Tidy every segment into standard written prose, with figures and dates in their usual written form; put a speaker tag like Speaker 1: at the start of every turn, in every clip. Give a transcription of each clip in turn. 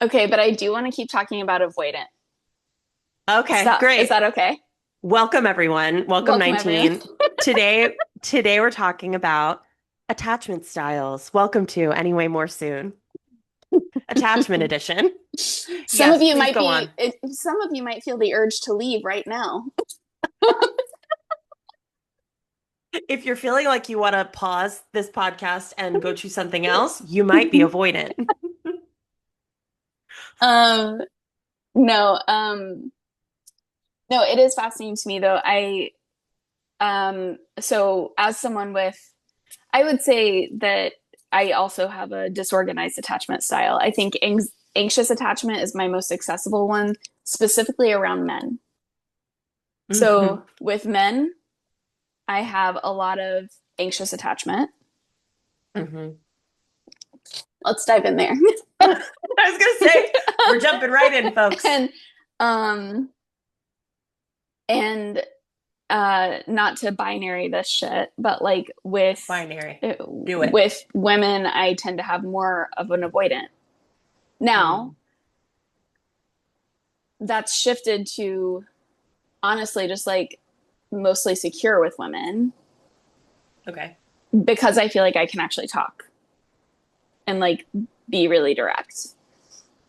Speaker 1: Okay, but I do want to keep talking about avoidant
Speaker 2: Okay,
Speaker 1: stuff. Is
Speaker 2: great.
Speaker 1: that okay?
Speaker 2: Welcome everyone. Welcome
Speaker 1: Welcome, everyone.
Speaker 2: 19. Today we're talking about attachment styles. Welcome to Anyway More Soon. Attachment edition.
Speaker 1: Some of
Speaker 2: Yes,
Speaker 1: you
Speaker 2: please
Speaker 1: might
Speaker 2: go on.
Speaker 1: some of you might feel the urge to leave right now.
Speaker 2: If you're feeling like you want to pause this podcast and go choose something else, you might be avoidant.
Speaker 1: Um, no, no, it is fascinating to me though. So as someone with, I would say that I also have a disorganized attachment style. I think anxious attachment is my most accessible one, specifically around men.
Speaker 2: Hmm.
Speaker 1: So with men, I have a lot of anxious attachment.
Speaker 2: Hmm.
Speaker 1: Let's dive in there.
Speaker 2: I was gonna say, we're jumping right in, folks.
Speaker 1: and um and not to binary this shit, but like
Speaker 2: Binary. Do it.
Speaker 1: with women, I tend to have more of an avoidant. Now,
Speaker 2: Mm.
Speaker 1: that's shifted to honestly just like mostly secure with women
Speaker 2: Okay.
Speaker 1: because I feel like I can actually talk and like be really direct.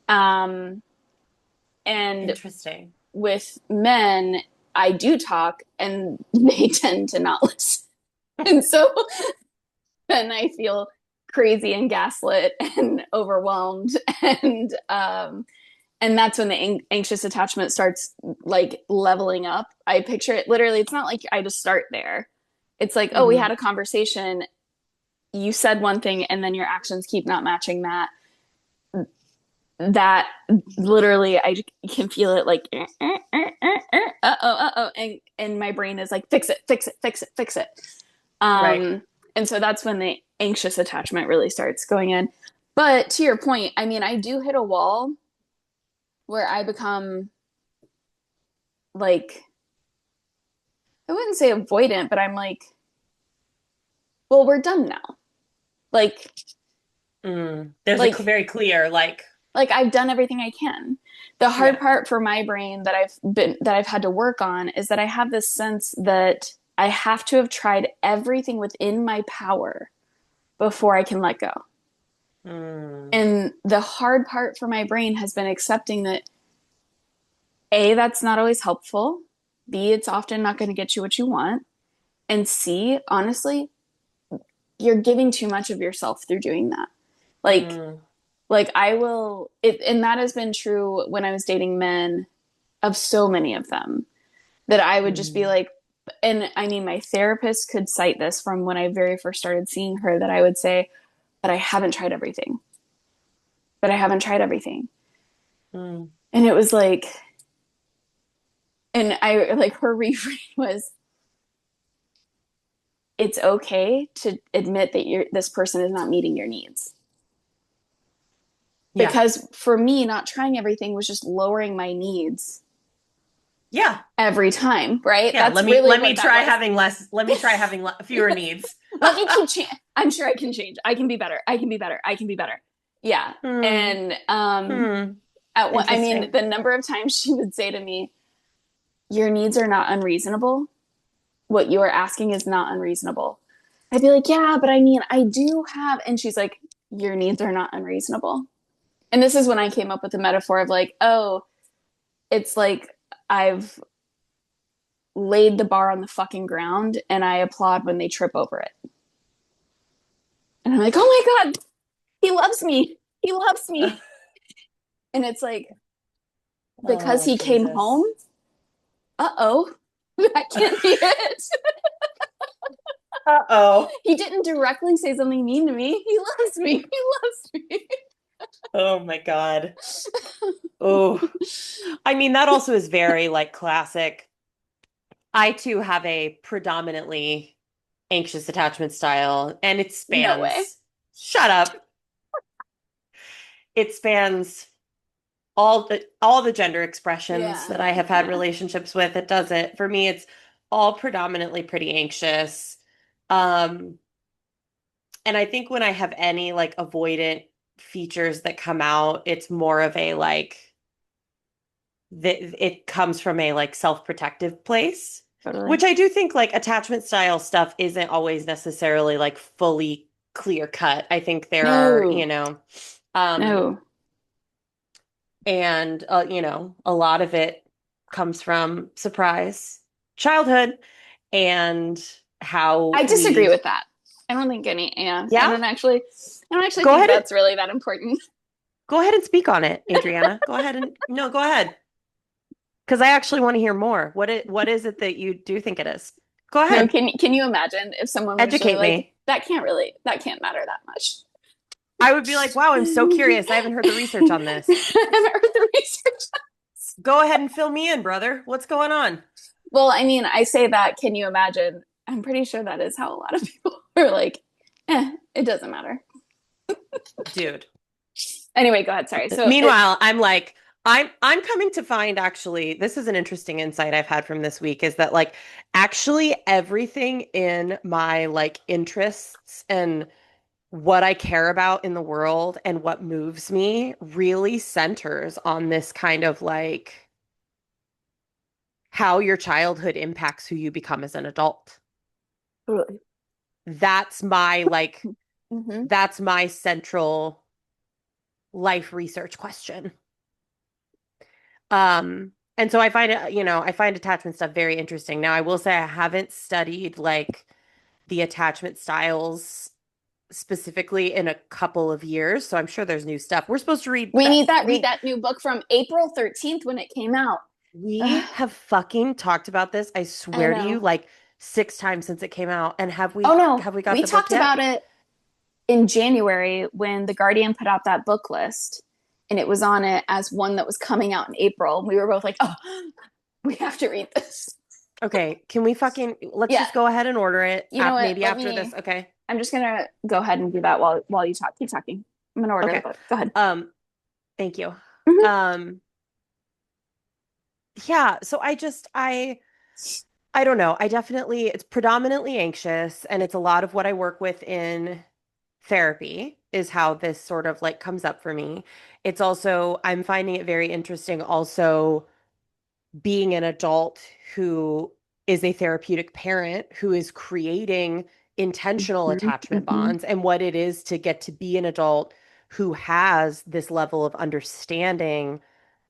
Speaker 1: Um and
Speaker 2: Interesting.
Speaker 1: with men, I do talk and they tend to not listen. And so then I feel crazy and gaslit and overwhelmed and that's when the anxious attachment starts like leveling up. I picture it literally, it's not like I just start there. It's like, oh, we
Speaker 2: Hmm.
Speaker 1: had a conversation, you said one thing and then your actions keep not matching that literally I can feel it like uh-oh, and my brain is like fix it, fix it, fix it, fix it.
Speaker 2: Right.
Speaker 1: um and so that's when the anxious attachment really starts going in. But to your point, I mean, I do hit a wall where I become like, I wouldn't say avoidant, but I'm like, well, we're done now. like
Speaker 2: Mm. There's a
Speaker 1: like
Speaker 2: very clear, like,
Speaker 1: like I've done everything I can. The hard
Speaker 2: yeah.
Speaker 1: part for my brain that I've had to work on is that I have this sense that I have to have tried everything within my power before I can let go.
Speaker 2: Mm.
Speaker 1: And the hard part for my brain has been accepting that A, that's not always helpful. B, it's often not going to get you what you want. And C, honestly, you're giving too much of yourself through doing that. Like
Speaker 2: Mm.
Speaker 1: like I will it, and that has been true when I was dating men, of so many of them, that I would just be
Speaker 2: Mm.
Speaker 1: like, and I mean, my therapist could cite this from when I very first started seeing her, that I would say, but I haven't tried everything. But I haven't tried everything.
Speaker 2: Mm.
Speaker 1: And it was like, and I like her refrain was, it's okay to admit that this person is not meeting your needs.
Speaker 2: Yeah.
Speaker 1: Because for me, not trying everything was just lowering my needs
Speaker 2: Yeah.
Speaker 1: every time, right?
Speaker 2: Yeah.
Speaker 1: That's
Speaker 2: Let me
Speaker 1: really
Speaker 2: let me
Speaker 1: what that
Speaker 2: try
Speaker 1: was.
Speaker 2: having less. Let me try having fewer needs.
Speaker 1: Let me keep I'm sure I can change. I can be better. I can be better. I can be better. Yeah.
Speaker 2: Hmm.
Speaker 1: And
Speaker 2: Hmm.
Speaker 1: I mean,
Speaker 2: Interesting.
Speaker 1: the number of times she would say to me, "Your needs are not unreasonable. What you are asking is not unreasonable." I'd be like, "Yeah, but I mean, I do have," and she's like, "Your needs are not unreasonable." And this is when I came up with the metaphor of like, "Oh, it's like I've laid the bar on the fucking ground and I applaud when they trip over it." And I'm like, "Oh my god, he loves me. He loves me." And it's like, because
Speaker 2: Oh,
Speaker 1: he came home,
Speaker 2: Jesus.
Speaker 1: uh-oh, that can't be it.
Speaker 2: Uh-oh.
Speaker 1: He didn't directly say something mean to me. He loves me. He loves me.
Speaker 2: Oh my God. Oh, I mean, that also is very like classic. I too have a predominantly anxious attachment style, and it
Speaker 1: No way.
Speaker 2: spans, shut up. It spans all the gender expressions
Speaker 1: Yeah.
Speaker 2: that I have had
Speaker 1: Yeah.
Speaker 2: relationships with. It does it. For me, it's all predominantly pretty anxious. Um, and I think when I have any like avoidant features that come out, it's more of a like it comes from a like self-protective place, which
Speaker 1: Totally.
Speaker 2: I do think like attachment style stuff isn't always necessarily like fully clear cut. I think there are,
Speaker 1: No,
Speaker 2: um
Speaker 1: no.
Speaker 2: and a lot of it comes from surprise childhood and how
Speaker 1: I disagree
Speaker 2: we
Speaker 1: with that. I don't think any, yeah,
Speaker 2: yeah,
Speaker 1: I don't actually
Speaker 2: go
Speaker 1: think
Speaker 2: ahead and
Speaker 1: that's really that important.
Speaker 2: go ahead and speak on it, Adriana. Go ahead and no, go ahead. Because I actually want to hear more. What is it that you do think it is? Go
Speaker 1: No,
Speaker 2: ahead.
Speaker 1: can you imagine if someone was really
Speaker 2: Educate
Speaker 1: like,
Speaker 2: me.
Speaker 1: that can't matter that much.
Speaker 2: I would be like, wow, I'm so curious. I haven't heard the research on this.
Speaker 1: I haven't heard the research.
Speaker 2: Go ahead and fill me in, brother. What's going on?
Speaker 1: Well, I mean, I say that, can you imagine? I'm pretty sure that is how a lot of people are like, it doesn't matter.
Speaker 2: Dude.
Speaker 1: Anyway, go ahead. Sorry. So it,
Speaker 2: Meanwhile, I'm like, I'm coming to find actually, this is an interesting insight I've had from this week is that like actually everything in my like interests and what I care about in the world and what moves me really centers on this kind of like how your childhood impacts who you become as an adult.
Speaker 1: totally.
Speaker 2: That's my like
Speaker 1: Mm-hmm.
Speaker 2: that's my central life research question. And so I find it, I find attachment stuff very interesting. Now, I will say I haven't studied like the attachment styles specifically in a couple of years, so I'm sure there's new stuff. We're supposed to read
Speaker 1: We
Speaker 2: that
Speaker 1: need that. Read that new book from April 13th when it came out.
Speaker 2: we
Speaker 1: Ugh,
Speaker 2: have fucking talked about this, I
Speaker 1: I
Speaker 2: swear to you,
Speaker 1: know.
Speaker 2: like 6 times since it came out. And
Speaker 1: Oh no,
Speaker 2: have we got
Speaker 1: we
Speaker 2: the book
Speaker 1: talked
Speaker 2: yet?
Speaker 1: about it in January when The Guardian put out that book list, and it was on it as one that was coming out in April. We were both like, "Oh, we have to read this."
Speaker 2: Okay, can we fucking let's
Speaker 1: Yeah,
Speaker 2: just go ahead and order it
Speaker 1: you know what?
Speaker 2: maybe after this, okay?
Speaker 1: I'm just gonna go ahead and do that while you talk. Keep talking. I'm gonna order the
Speaker 2: Okay.
Speaker 1: book. Go ahead.
Speaker 2: Um, thank you.
Speaker 1: Mm-hmm.
Speaker 2: Um, yeah, so I don't know. I definitely it's predominantly anxious and it's a lot of what I work with in therapy is how this sort of like comes up for me. It's also I'm finding it very interesting also being an adult who is a therapeutic parent who is creating intentional
Speaker 1: Mm-hmm.
Speaker 2: attachment
Speaker 1: Mm-hmm.
Speaker 2: bonds and what it is to get to be an adult who has this level of understanding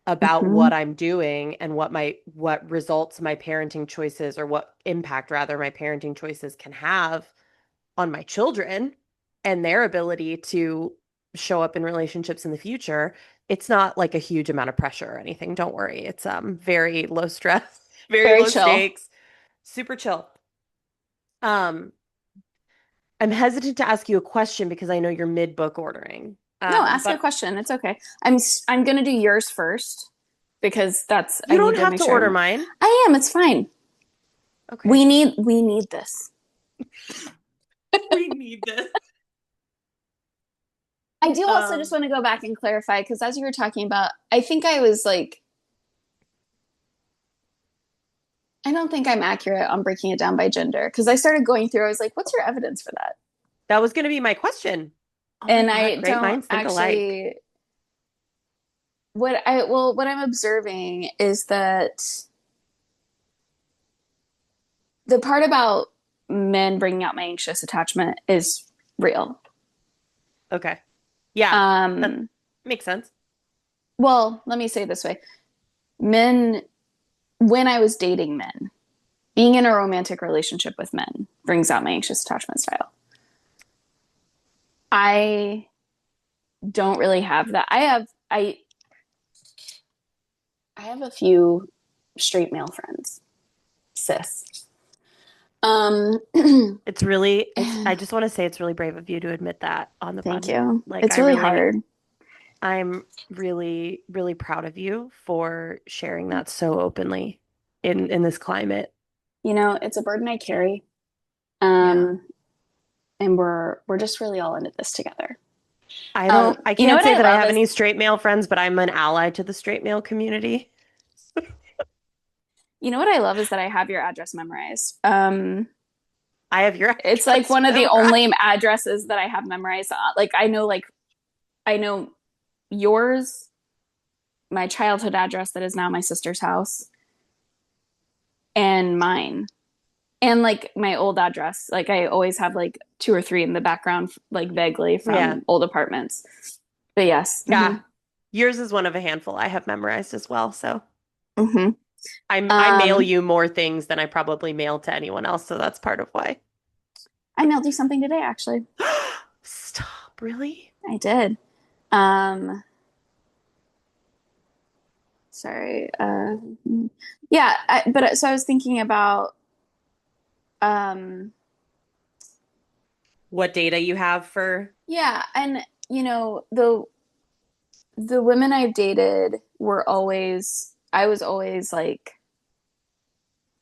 Speaker 2: about
Speaker 1: Mm-hmm.
Speaker 2: what I'm doing and what results my parenting choices or what impact rather my parenting choices can have on my children and their ability to show up in relationships in the future. It's not like a huge amount of pressure or anything. Don't worry. It's very low stress, very
Speaker 1: Very
Speaker 2: low
Speaker 1: chill.
Speaker 2: stakes, super chill. Um, I'm hesitant to ask you a question because I know you're mid book ordering.
Speaker 1: No, ask a
Speaker 2: But
Speaker 1: question. It's okay. I'm gonna do yours first because that's
Speaker 2: you
Speaker 1: I need
Speaker 2: don't
Speaker 1: to
Speaker 2: have
Speaker 1: make
Speaker 2: to
Speaker 1: sure
Speaker 2: order mine.
Speaker 1: I am. It's fine.
Speaker 2: Okay.
Speaker 1: We need this.
Speaker 2: We need this.
Speaker 1: I do also just
Speaker 2: Um,
Speaker 1: want to go back and clarify because as you were talking about, I think I was like, I don't think I'm accurate on breaking it down by gender because I started going through. I was like, what's your evidence for that?
Speaker 2: that was going to be my question. Oh my
Speaker 1: And
Speaker 2: God,
Speaker 1: I
Speaker 2: great
Speaker 1: don't
Speaker 2: minds think alike.
Speaker 1: actually. What I'm observing is that the part about men bringing out my anxious attachment is real.
Speaker 2: Okay. Yeah, that
Speaker 1: Um,
Speaker 2: makes sense.
Speaker 1: well, let me say it this way: men, when I was dating men, being in a romantic relationship with men brings out my anxious attachment style. I don't really have that. I have a few straight male friends, cis. Um,
Speaker 2: I just want to say it's really brave of you to admit that on the
Speaker 1: thank
Speaker 2: pod.
Speaker 1: you.
Speaker 2: Like,
Speaker 1: It's really hard.
Speaker 2: I'm really, really proud of you for sharing that so openly in this climate.
Speaker 1: You know, it's a burden I carry.
Speaker 2: Yeah.
Speaker 1: Um, and we're just really all into this together.
Speaker 2: I
Speaker 1: You know
Speaker 2: can't
Speaker 1: what
Speaker 2: say
Speaker 1: I
Speaker 2: that I
Speaker 1: love
Speaker 2: have
Speaker 1: is
Speaker 2: any straight male friends, but I'm an ally to the straight male community.
Speaker 1: you know what I love is that I have your address memorized.
Speaker 2: I have your
Speaker 1: It's like
Speaker 2: address
Speaker 1: one of the
Speaker 2: memorized.
Speaker 1: only addresses that I have memorized. Like I know like I know yours, my childhood address that is now my sister's house, and mine. And like my old address. Like I always have like two or three in the background, like vaguely
Speaker 2: Yeah.
Speaker 1: from old apartments. But yes.
Speaker 2: Yeah. Yours is one of a handful I have memorized as well. So
Speaker 1: Hmm.
Speaker 2: I mail you more things than I probably mail to anyone else. So that's part of why.
Speaker 1: I mailed you something today, actually.
Speaker 2: Stop, really?
Speaker 1: I did. Um, sorry. Yeah, but so I was thinking about, um,
Speaker 2: What data you have for?
Speaker 1: yeah, and the women I've dated were always, I was always like,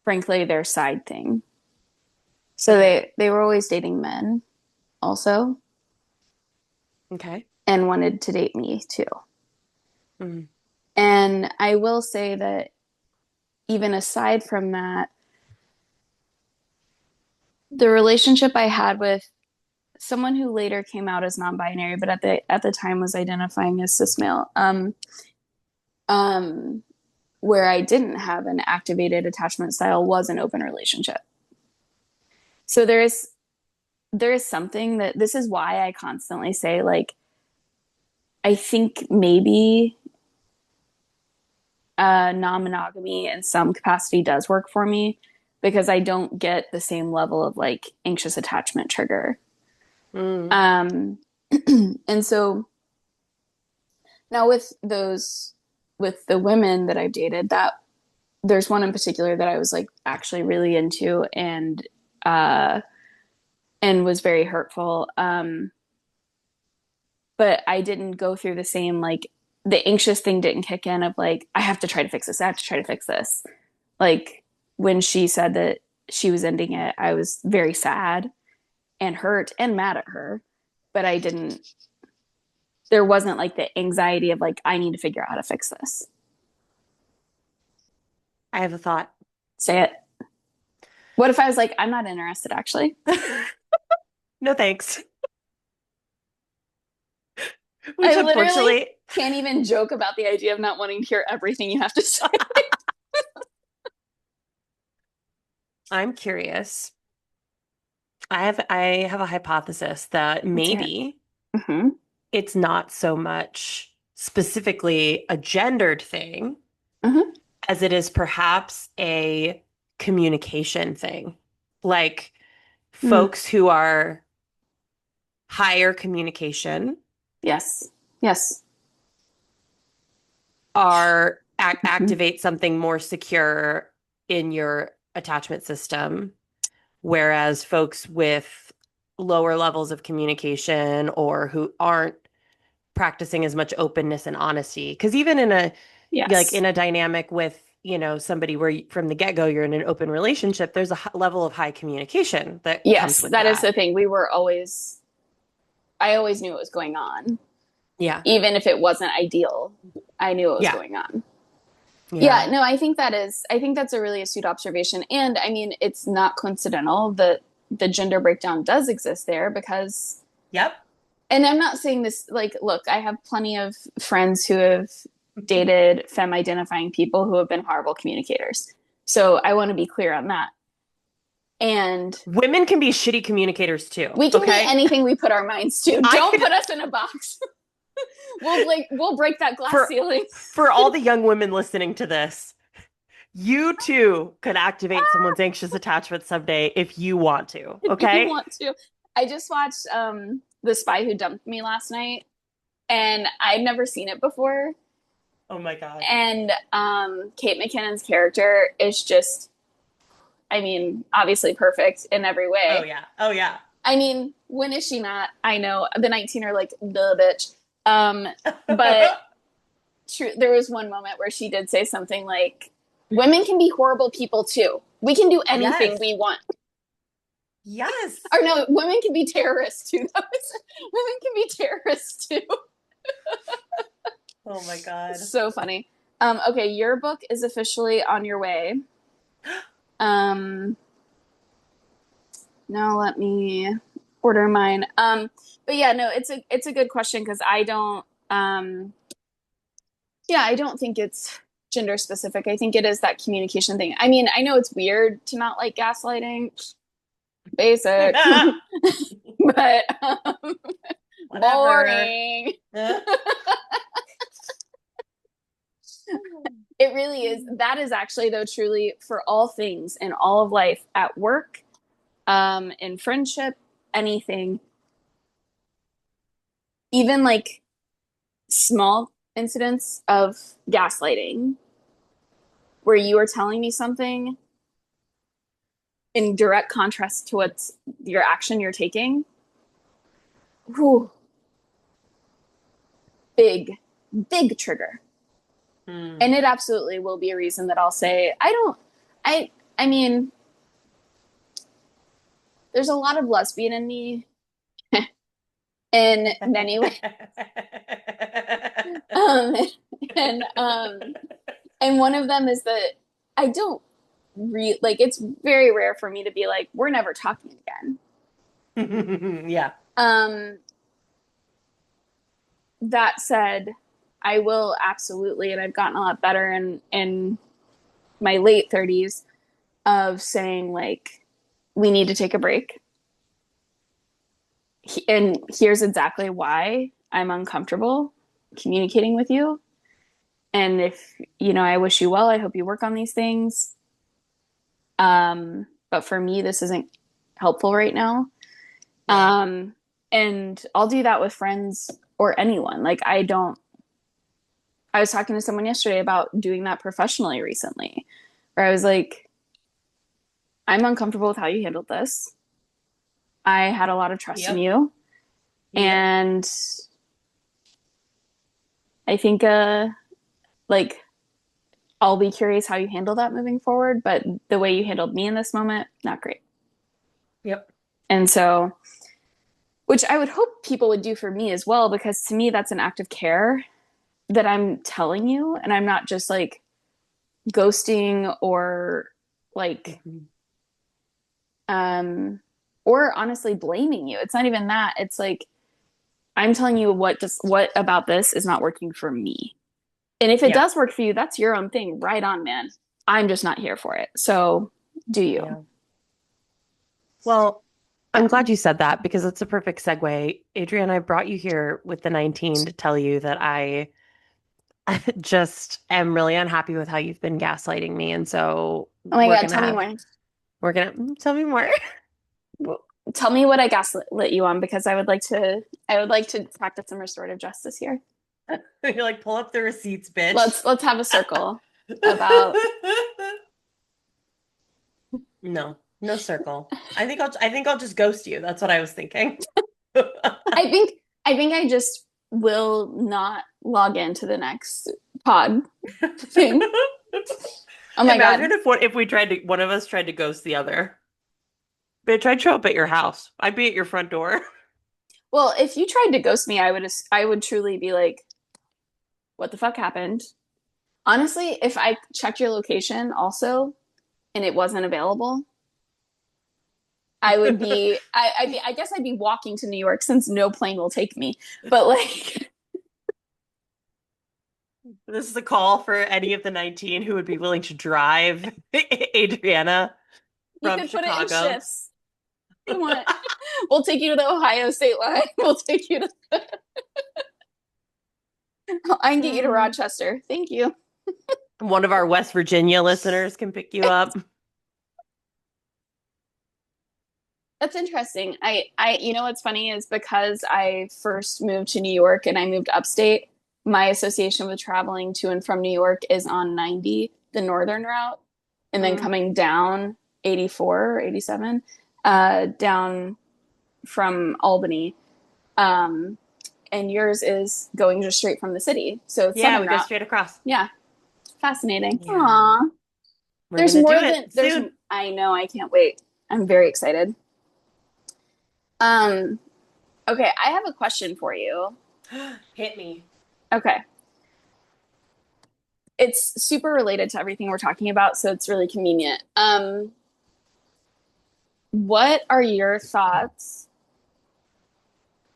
Speaker 1: frankly, their side thing. So
Speaker 2: Okay.
Speaker 1: they were always dating men also
Speaker 2: Okay.
Speaker 1: and wanted to date me too.
Speaker 2: Mm.
Speaker 1: And I will say that even aside from that, the relationship I had with someone who later came out as non-binary, but at the time was identifying as cis male, um, where I didn't have an activated attachment style was an open relationship. So there is something that this is why I constantly say like I think maybe non-monogamy in some capacity does work for me because I don't get the same level of like anxious attachment trigger.
Speaker 2: Mm.
Speaker 1: Um, and so now with the women that I've dated, that there's one in particular that I was like actually really into uh, and was very hurtful. But I didn't go through the same like the anxious thing didn't kick in of like I have to try to fix this. I have to try to fix this. Like when she said that she was ending it, I was very sad and hurt and mad at her, but I didn't. There wasn't like the anxiety of like I need to figure out how to fix this.
Speaker 2: I have a thought.
Speaker 1: Say it. What if I was like I'm not interested actually?
Speaker 2: No thanks. Which
Speaker 1: I literally
Speaker 2: unfortunately,
Speaker 1: can't even joke about the idea of not wanting to hear everything you have to say.
Speaker 2: I'm curious. I have a hypothesis that
Speaker 1: Let's hear
Speaker 2: maybe
Speaker 1: it. Mm-hmm.
Speaker 2: it's not so much specifically a gendered thing
Speaker 1: Mm-hmm.
Speaker 2: as it is perhaps a communication thing. Like
Speaker 1: Mm.
Speaker 2: folks who are higher communication
Speaker 1: Yes. Yes.
Speaker 2: are
Speaker 1: Mm-hmm.
Speaker 2: activate something more secure in your attachment system, whereas folks with lower levels of communication or who aren't practicing as much openness and honesty. Because even in a like
Speaker 1: Yes.
Speaker 2: in a dynamic with, somebody where from the get-go you're in an open relationship, there's a level of high communication that comes
Speaker 1: Yes,
Speaker 2: with
Speaker 1: that is
Speaker 2: that.
Speaker 1: the thing. I always knew what was going on.
Speaker 2: Yeah.
Speaker 1: Even if it wasn't ideal, I knew what was
Speaker 2: Yeah.
Speaker 1: going on.
Speaker 2: Yeah.
Speaker 1: Yeah, no, I think that's a really astute observation. And I mean, it's not coincidental that the gender breakdown does exist there because,
Speaker 2: Yep.
Speaker 1: and I'm not saying this like, look, I have plenty of friends who have dated femme identifying people who have been horrible communicators. So I want to be clear on that. And
Speaker 2: Women can be shitty communicators too,
Speaker 1: we can be
Speaker 2: okay?
Speaker 1: anything we put our minds to.
Speaker 2: I
Speaker 1: Don't
Speaker 2: could
Speaker 1: put us in a box. We'll break that glass
Speaker 2: for
Speaker 1: ceiling.
Speaker 2: for all the young women listening to this, you too could activate someone's anxious attachment someday if you want to,
Speaker 1: If you
Speaker 2: okay?
Speaker 1: want to. I just watched The Spy Who Dumped Me last night, and I'd never seen it before.
Speaker 2: Oh my God.
Speaker 1: And Kate McKinnon's character is just, I mean, obviously perfect in every
Speaker 2: Oh
Speaker 1: way.
Speaker 2: yeah. Oh yeah.
Speaker 1: I mean, when is she not? I know the 19 are like, the bitch. Um, but true, there was one moment where she did say something like, women can be horrible people too. We can do anything
Speaker 2: Yes.
Speaker 1: we want.
Speaker 2: Yes.
Speaker 1: Or no, women can be terrorists too. Women can be terrorists too.
Speaker 2: Oh my God.
Speaker 1: So funny. Okay, your book is officially on your way. Um, now let me. order mine. But yeah, no, it's a good question because I don't yeah, I don't think it's gender specific. I think it is that communication thing. I mean, I know it's weird to not like gaslighting, basic, but
Speaker 2: Whatever.
Speaker 1: boring. It really is. That is actually, though, truly for all things in all of life, at work, in friendship, anything, even like small incidents of gaslighting where you are telling me something in direct contrast to what's your action you're taking. Whew, big, big trigger.
Speaker 2: Hmm.
Speaker 1: And it absolutely will be a reason that I'll say, I don't, I mean, there's a lot of lesbian in me in many ways. Um, and, um, and one of them is that I don't like, it's very rare for me to be like, we're never talking again.
Speaker 2: Yeah.
Speaker 1: Um, that said, I will absolutely, and I've gotten a lot better in my late 30s of saying like we need to take a break. And here's exactly why I'm uncomfortable communicating with you. And if, you know, I wish you well, I hope you work on these things. But for me, this isn't helpful right now.
Speaker 2: Yeah.
Speaker 1: And I'll do that with friends or anyone. Like I was talking to someone yesterday about doing that professionally recently, where I was like, I'm uncomfortable with how you handled this. I had a lot of trust in
Speaker 2: Yep.
Speaker 1: you.
Speaker 2: Yep.
Speaker 1: And I think like I'll be curious how you handle that moving forward, but the way you handled me in this moment, not great.
Speaker 2: Yep.
Speaker 1: And so, which I would hope people would do for me as well, because to me, that's an act of care that I'm telling you, and I'm not just like ghosting or like,
Speaker 2: Mhm.
Speaker 1: um, or honestly blaming you. It's not even that. It's like, I'm telling you what about this is not working for me. And if it
Speaker 2: Yeah.
Speaker 1: does work for you, that's your own thing. Right on, man. I'm just not here for it. So do you?
Speaker 2: Yeah. Well,
Speaker 1: Yeah.
Speaker 2: I'm glad you said that because it's a perfect segue. Adrienne, I brought you here with the 19 to tell you that I just am really unhappy with how you've been gaslighting me. And so
Speaker 1: Oh my God. Tell me more.
Speaker 2: tell me more.
Speaker 1: Tell me what I gaslit you on because I would like to practice some restorative justice here.
Speaker 2: You're like, pull up the receipts, bitch.
Speaker 1: Let's have a circle about
Speaker 2: No, no circle. I think I'll just ghost you. That's what I was thinking.
Speaker 1: I think I just will not log into the next pod thing. Oh my God.
Speaker 2: Imagine if we tried to one of us tried to ghost the other. Bitch, I'd show up at your house. I'd be at your front door.
Speaker 1: Well, if you tried to ghost me, I would truly be like, what the fuck happened? Honestly, if I checked your location also and it wasn't available, I guess I'd be walking to New York since no plane will take me. But like
Speaker 2: This is a call for any of the 19 who would be willing to drive Adriana
Speaker 1: you
Speaker 2: from
Speaker 1: could put it in
Speaker 2: Chicago.
Speaker 1: shifts. You want we'll take you to the Ohio state line. We'll take you to I can get you to
Speaker 2: Mm.
Speaker 1: Rochester. Thank you.
Speaker 2: One of our West Virginia listeners can pick you up.
Speaker 1: That's interesting. You know what's funny is because I first moved to New York and I moved upstate, my association with traveling to and from New York is on 90, the northern route, and then
Speaker 2: Mm.
Speaker 1: coming down 84 or 87, down from Albany. Um, and yours is going just straight from the city. So it's
Speaker 2: Yeah,
Speaker 1: southern
Speaker 2: we go
Speaker 1: route.
Speaker 2: straight across.
Speaker 1: Yeah. Fascinating.
Speaker 2: Yeah.
Speaker 1: Aw.
Speaker 2: We're gonna do it
Speaker 1: There's,
Speaker 2: soon.
Speaker 1: I know, I can't wait. I'm very excited. Um, okay, I have a question for you.
Speaker 2: Hit me.
Speaker 1: Okay. It's super related to everything we're talking about, so it's really convenient. What are your thoughts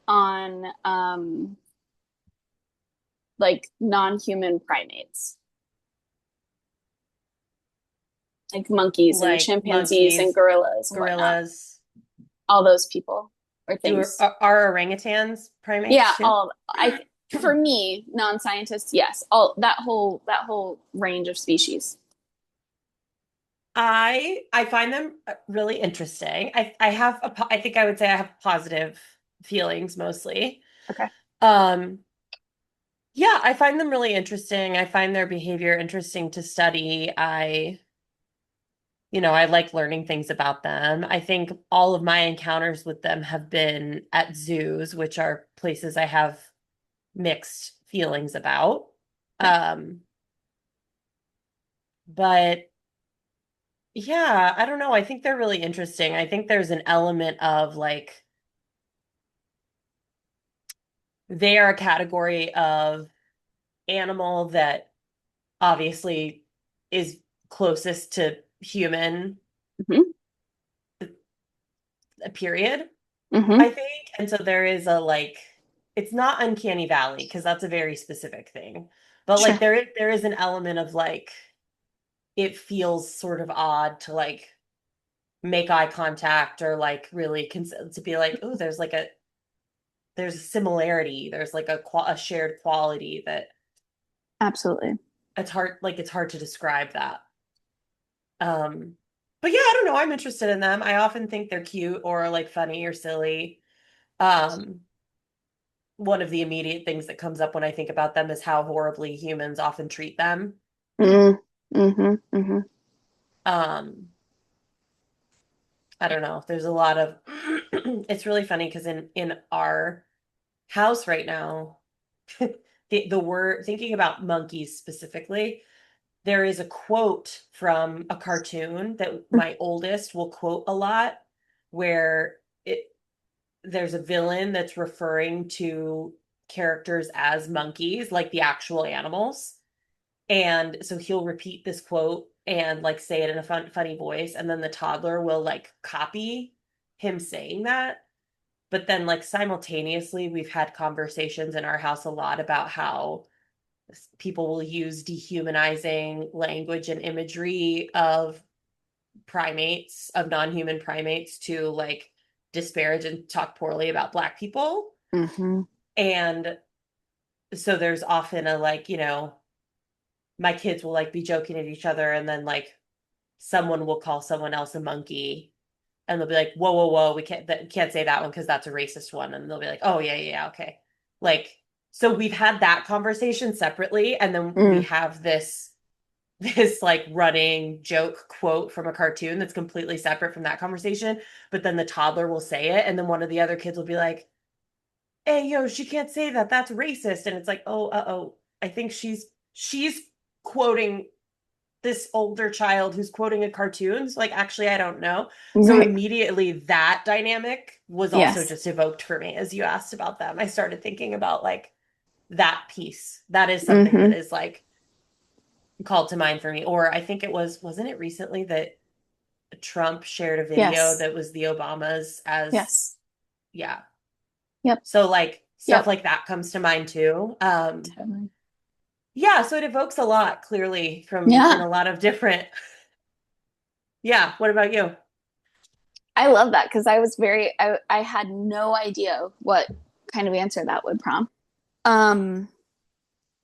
Speaker 1: on like non-human primates, like monkeys and
Speaker 2: Like
Speaker 1: chimpanzees and
Speaker 2: monkeys,
Speaker 1: gorillas and whatnot.
Speaker 2: gorillas.
Speaker 1: All those people or
Speaker 2: Do
Speaker 1: things.
Speaker 2: are orangutans
Speaker 1: Yeah,
Speaker 2: primates too?
Speaker 1: all I for me, non-scientists, yes, all that whole range of species.
Speaker 2: I find them really interesting. I have I think I would say I have positive feelings mostly.
Speaker 1: Okay.
Speaker 2: Um, yeah, I find them really interesting. I find their behavior interesting to study. I like learning things about them. I think all of my encounters with them have been at zoos, which are places I have mixed feelings about.
Speaker 1: Yeah.
Speaker 2: Um, but yeah, I don't know. I think they're really interesting. I think there's an element of like they are a category of animal that obviously is closest to human,
Speaker 1: Hmm.
Speaker 2: period,
Speaker 1: Hmm.
Speaker 2: I think. And so there is a like, it's not uncanny valley because that's a very specific thing. But like
Speaker 1: Sure.
Speaker 2: there is an element of like it feels sort of odd to like make eye contact or like really to be like, oh, there's a similarity, there's like a shared quality that
Speaker 1: Absolutely.
Speaker 2: it's hard to describe that. Um, but yeah, I don't know. I'm interested in them. I often think they're cute or like funny or silly. Um, One of the immediate things that comes up when I think about them is how horribly humans often treat them.
Speaker 1: Mm. Hmm. Hmm.
Speaker 2: Um, I don't know. There's a lot of it's really funny because in our house right now, the word thinking about monkeys specifically, there is a quote from a cartoon that my oldest will quote a lot where there's a villain that's referring to characters as monkeys, like the actual animals. And so he'll repeat this quote and like say it in a funny voice, and then the toddler will like copy him saying that. But then, like, simultaneously, we've had conversations in our house a lot about how people will use dehumanizing language and imagery of primates, of non-human primates, to like disparage and talk poorly about Black people.
Speaker 1: Hmm.
Speaker 2: And so there's often a like, my kids will like be joking at each other, and then like someone will call someone else a monkey, and they'll be like, "Whoa, whoa, whoa, we can't say that one because that's a racist one." And they'll be like, "Oh yeah, yeah, yeah, okay." Like, so we've had that conversation separately, and then we
Speaker 1: Mm.
Speaker 2: have this like running joke quote from a cartoon that's completely separate from that conversation. But then the toddler will say it, and then one of the other kids will be like, "Hey, yo, she can't say that. That's racist." And it's like, "Oh, uh-oh. I think she's quoting this older child who's quoting a cartoon. So, like, actually, I don't know." So
Speaker 1: Right.
Speaker 2: immediately that dynamic was also
Speaker 1: Yes.
Speaker 2: just evoked for me as you asked about them. I started thinking about like that piece. That is something that
Speaker 1: Hmm.
Speaker 2: is like called to mind for me. Or I think wasn't it recently that Trump shared a video
Speaker 1: Yes.
Speaker 2: that was the Obamas as,
Speaker 1: Yes.
Speaker 2: yeah.
Speaker 1: Yep.
Speaker 2: So like stuff
Speaker 1: Yep.
Speaker 2: like that comes to mind too.
Speaker 1: Totally.
Speaker 2: Yeah, so it evokes a lot clearly from in
Speaker 1: Yeah.
Speaker 2: a lot of different. Yeah, what about you?
Speaker 1: I love that because I had no idea what kind of answer that would prompt. Um,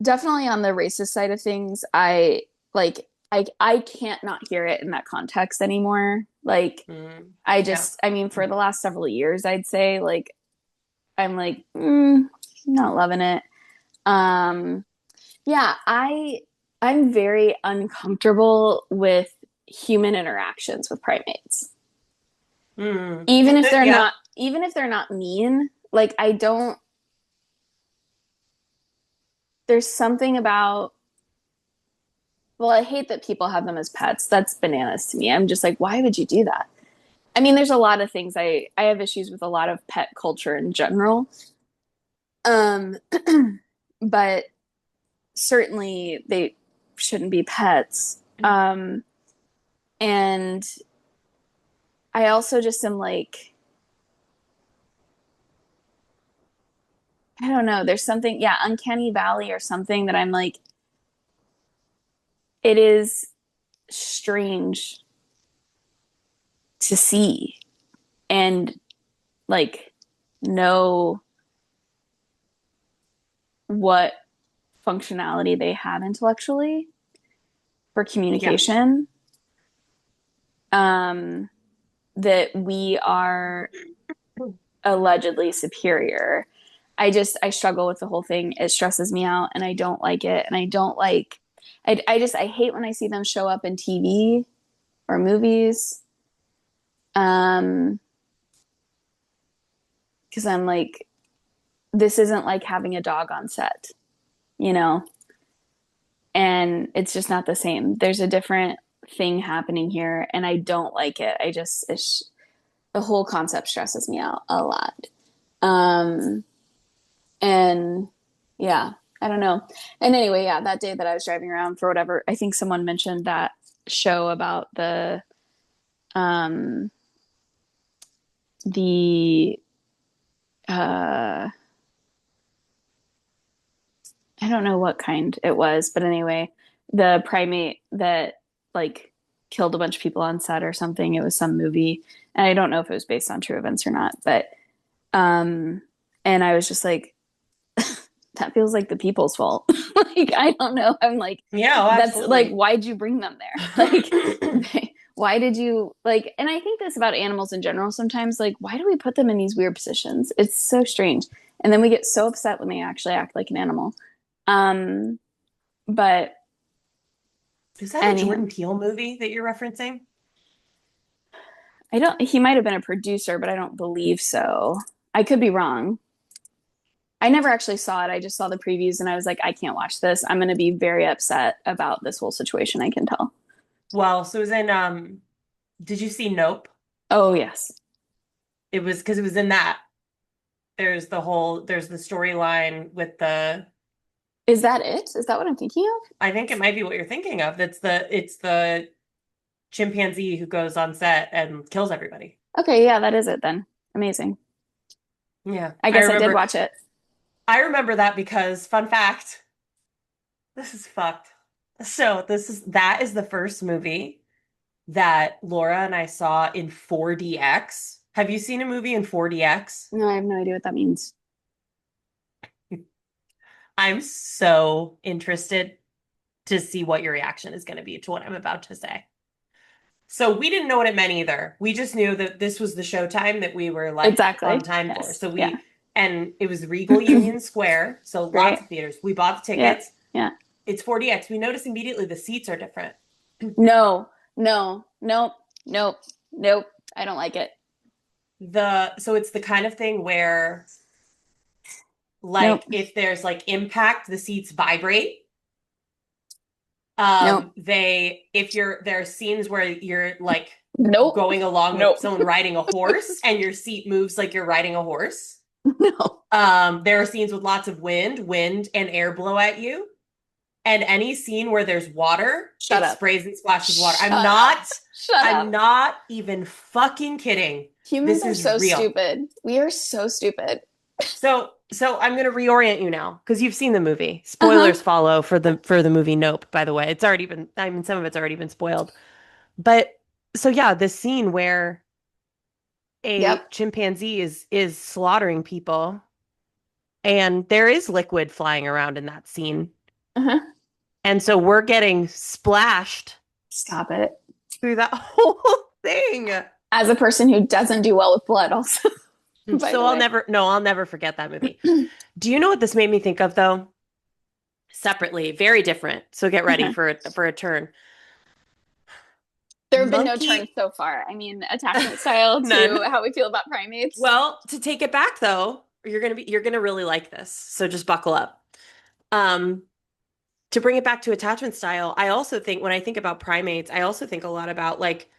Speaker 1: Definitely on the racist side of things, I can't not hear it in that context anymore. Like
Speaker 2: Mm, yeah.
Speaker 1: I mean, for the last several years, I'd say like I'm like, not loving it. Um, yeah, I'm very uncomfortable with human interactions with primates.
Speaker 2: Mm.
Speaker 1: Even if they're
Speaker 2: Yeah.
Speaker 1: not even if they're not mean, like I don't there's something about well, I hate that people have them as pets. That's bananas to me. I'm just like, why would you do that? I mean, there's a lot of things I have issues with a lot of pet culture in general. Um but certainly they shouldn't be pets. And I also just am like I don't know. There's something, yeah, uncanny valley or something that I'm like, it is strange to see and like know what functionality they have intellectually for
Speaker 2: Yeah.
Speaker 1: communication. Um, that we are allegedly superior. I struggle with the whole thing. It stresses me out and I don't like it. And I don't like I hate when I see them show up in TV or movies. Um because I'm like, this isn't like having a dog on set, you know? And it's just not the same. There's a different thing happening here and I don't like it. The whole concept stresses me out a lot. Um And yeah, I don't know. And anyway, yeah, that day that I was driving around for whatever, I think someone mentioned that show about um the uh I don't know what kind it was, but anyway, the primate that like killed a bunch of people on set or something. It was some movie. And I don't know if it was based on true events or not, but um and I was just like, that feels like the people's fault. Like, I don't know. I'm like,
Speaker 2: Yeah, oh,
Speaker 1: that's like,
Speaker 2: absolutely.
Speaker 1: why'd you bring them there? Like, why did you like, and I think this about animals in general sometimes, like, why do we put them in these weird positions? It's so strange. And then we get so upset when they actually act like an animal. Um, but
Speaker 2: Is that a
Speaker 1: anyhow,
Speaker 2: Jordan Peele movie that you're referencing?
Speaker 1: I don't, he might have been a producer, but I don't believe so. I could be wrong. I never actually saw it. I just saw the previews and I was like, I can't watch this. I'm going to be very upset about this whole situation. I can tell.
Speaker 2: Well, so it was in did you see Nope?
Speaker 1: Oh, yes.
Speaker 2: It was because it was in that. There's the storyline with the
Speaker 1: Is that it? Is that what I'm thinking of?
Speaker 2: I think it might be what you're thinking of. It's the chimpanzee who goes on set and kills everybody.
Speaker 1: Okay, yeah, that is it then. Amazing.
Speaker 2: Yeah.
Speaker 1: I guess I did watch it.
Speaker 2: I remember that because fun fact, this is fucked. So that is the first movie that Laura and I saw in 4DX. Have you seen a movie in 4DX?
Speaker 1: No, I have no idea what that means.
Speaker 2: I'm so interested to see what your reaction is going to be to what I'm about to say. So we didn't know what it meant either. We just knew that this was the showtime that we were like on
Speaker 1: Exactly.
Speaker 2: time for.
Speaker 1: Yes. Yeah.
Speaker 2: And it was Regal Union Square. So lots
Speaker 1: Great.
Speaker 2: of theaters. We bought the
Speaker 1: Yeah.
Speaker 2: tickets.
Speaker 1: Yeah.
Speaker 2: It's 4DX. We noticed immediately the seats are different.
Speaker 1: No, no, nope, nope, nope. I don't like it.
Speaker 2: So it's the kind of thing where
Speaker 1: Nope,
Speaker 2: like if there's like impact, the seats vibrate.
Speaker 1: nope,
Speaker 2: They if you're there are scenes where you're like
Speaker 1: nope,
Speaker 2: going along with
Speaker 1: nope.
Speaker 2: someone riding a horse and your seat moves like you're riding a horse.
Speaker 1: No.
Speaker 2: There are scenes with lots of wind and air blow at you. And any scene where there's water,
Speaker 1: Shut
Speaker 2: it
Speaker 1: up.
Speaker 2: sprays and splashes water.
Speaker 1: Shut up. Shut
Speaker 2: I'm
Speaker 1: up.
Speaker 2: not even fucking kidding.
Speaker 1: Humans
Speaker 2: This
Speaker 1: are
Speaker 2: is
Speaker 1: so
Speaker 2: real.
Speaker 1: stupid. We are so stupid.
Speaker 2: So I'm gonna reorient you now because you've seen the movie.
Speaker 1: Uh-huh.
Speaker 2: Spoilers follow for the movie Nope, by the way. It's already been I mean some of it's already been spoiled. But so yeah, this scene where a
Speaker 1: Yep.
Speaker 2: chimpanzee is slaughtering people and there is liquid flying around in that scene.
Speaker 1: Uh-huh.
Speaker 2: And so we're getting splashed
Speaker 1: Stop it.
Speaker 2: through that whole thing.
Speaker 1: As a person who doesn't do well with blood, also, by
Speaker 2: So
Speaker 1: the way.
Speaker 2: I'll never forget that movie. Do you know what this made me think of though? Separately, very different. So get ready
Speaker 1: Uh-huh.
Speaker 2: for a turn.
Speaker 1: There have been no turns
Speaker 2: Monkey,
Speaker 1: so far. I mean, attachment style to
Speaker 2: none.
Speaker 1: how we feel about primates.
Speaker 2: Well, to take it back though, you're gonna really like this. So just buckle up. Um, to bring it back to attachment style, I also think when I think about primates, I also think a lot about like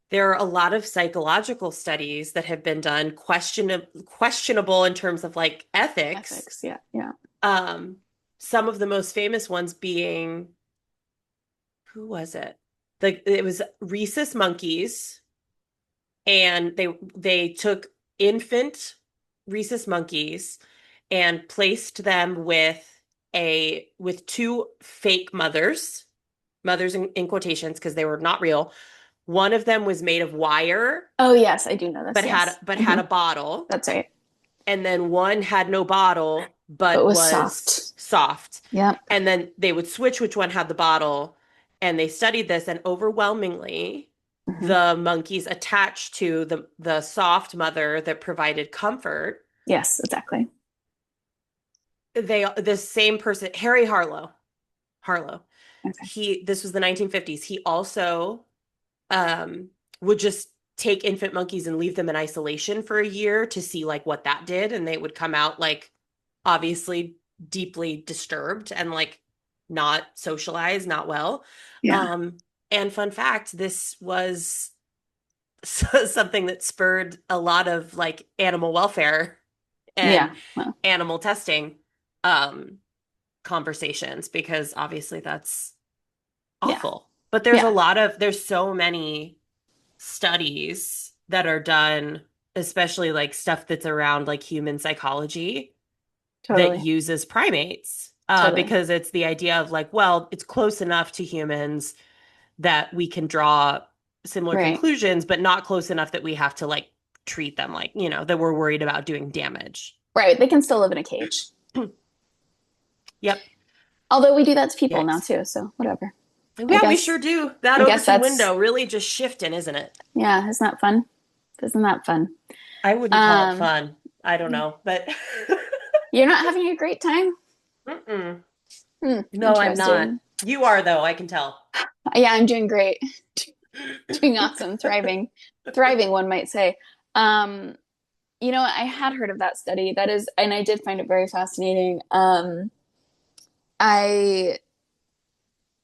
Speaker 2: there are a lot of psychological studies that have been done, questionable in terms of like ethics.
Speaker 1: Ethics, yeah, yeah.
Speaker 2: Um, some of the most famous ones being who was it? It was rhesus monkeys, and they took infant rhesus monkeys and placed them with two fake mothers in quotations because they were not real. One of them was made of wire
Speaker 1: Oh, yes, I do know this.
Speaker 2: but had
Speaker 1: Yes.
Speaker 2: but had
Speaker 1: Hmm.
Speaker 2: a bottle,
Speaker 1: That's right.
Speaker 2: and then one had no bottle
Speaker 1: But it
Speaker 2: but
Speaker 1: was
Speaker 2: was
Speaker 1: soft.
Speaker 2: soft.
Speaker 1: Yep.
Speaker 2: And then they would switch which one had the bottle, and they studied this, and overwhelmingly
Speaker 1: Hmm.
Speaker 2: the monkeys attached to the soft mother that provided comfort.
Speaker 1: Yes, exactly.
Speaker 2: The same person, Harry Harlow,
Speaker 1: Okay.
Speaker 2: this was the 1950s. He also um would just take infant monkeys and leave them in isolation for a year to see like what that did, and they would come out like obviously deeply disturbed and like not socialized, not well.
Speaker 1: Yeah.
Speaker 2: And fun fact, this was something that spurred a lot of like animal welfare and
Speaker 1: Yeah. Well,
Speaker 2: animal testing um conversations, because obviously that's
Speaker 1: yeah.
Speaker 2: awful. But
Speaker 1: Yeah.
Speaker 2: there's so many studies that are done, especially like stuff that's around like human psychology, that
Speaker 1: Totally.
Speaker 2: uses primates,
Speaker 1: Totally.
Speaker 2: because it's the idea of like, well, it's close enough to humans that we can draw similar
Speaker 1: Right.
Speaker 2: conclusions, but not close enough that we have to like treat them like, that we're worried about doing damage.
Speaker 1: Right. They can still live in a cage.
Speaker 2: Yep.
Speaker 1: Although we do that to people now
Speaker 2: Yikes.
Speaker 1: too, so whatever. I
Speaker 2: Yeah, we
Speaker 1: guess
Speaker 2: sure do. That
Speaker 1: I guess
Speaker 2: Overton
Speaker 1: that's
Speaker 2: window really just shifting, isn't it?
Speaker 1: yeah, isn't that fun? Isn't that fun?
Speaker 2: I wouldn't call it
Speaker 1: Um,
Speaker 2: fun. I don't know, but
Speaker 1: you're not having a great time?
Speaker 2: mm-mm.
Speaker 1: Hmm,
Speaker 2: No, I'm not.
Speaker 1: interesting.
Speaker 2: You are, though, I can tell.
Speaker 1: Yeah, I'm doing great. Doing awesome, thriving. Thriving, one might say. Um, I had heard of that study. That is, and I did find it very fascinating. I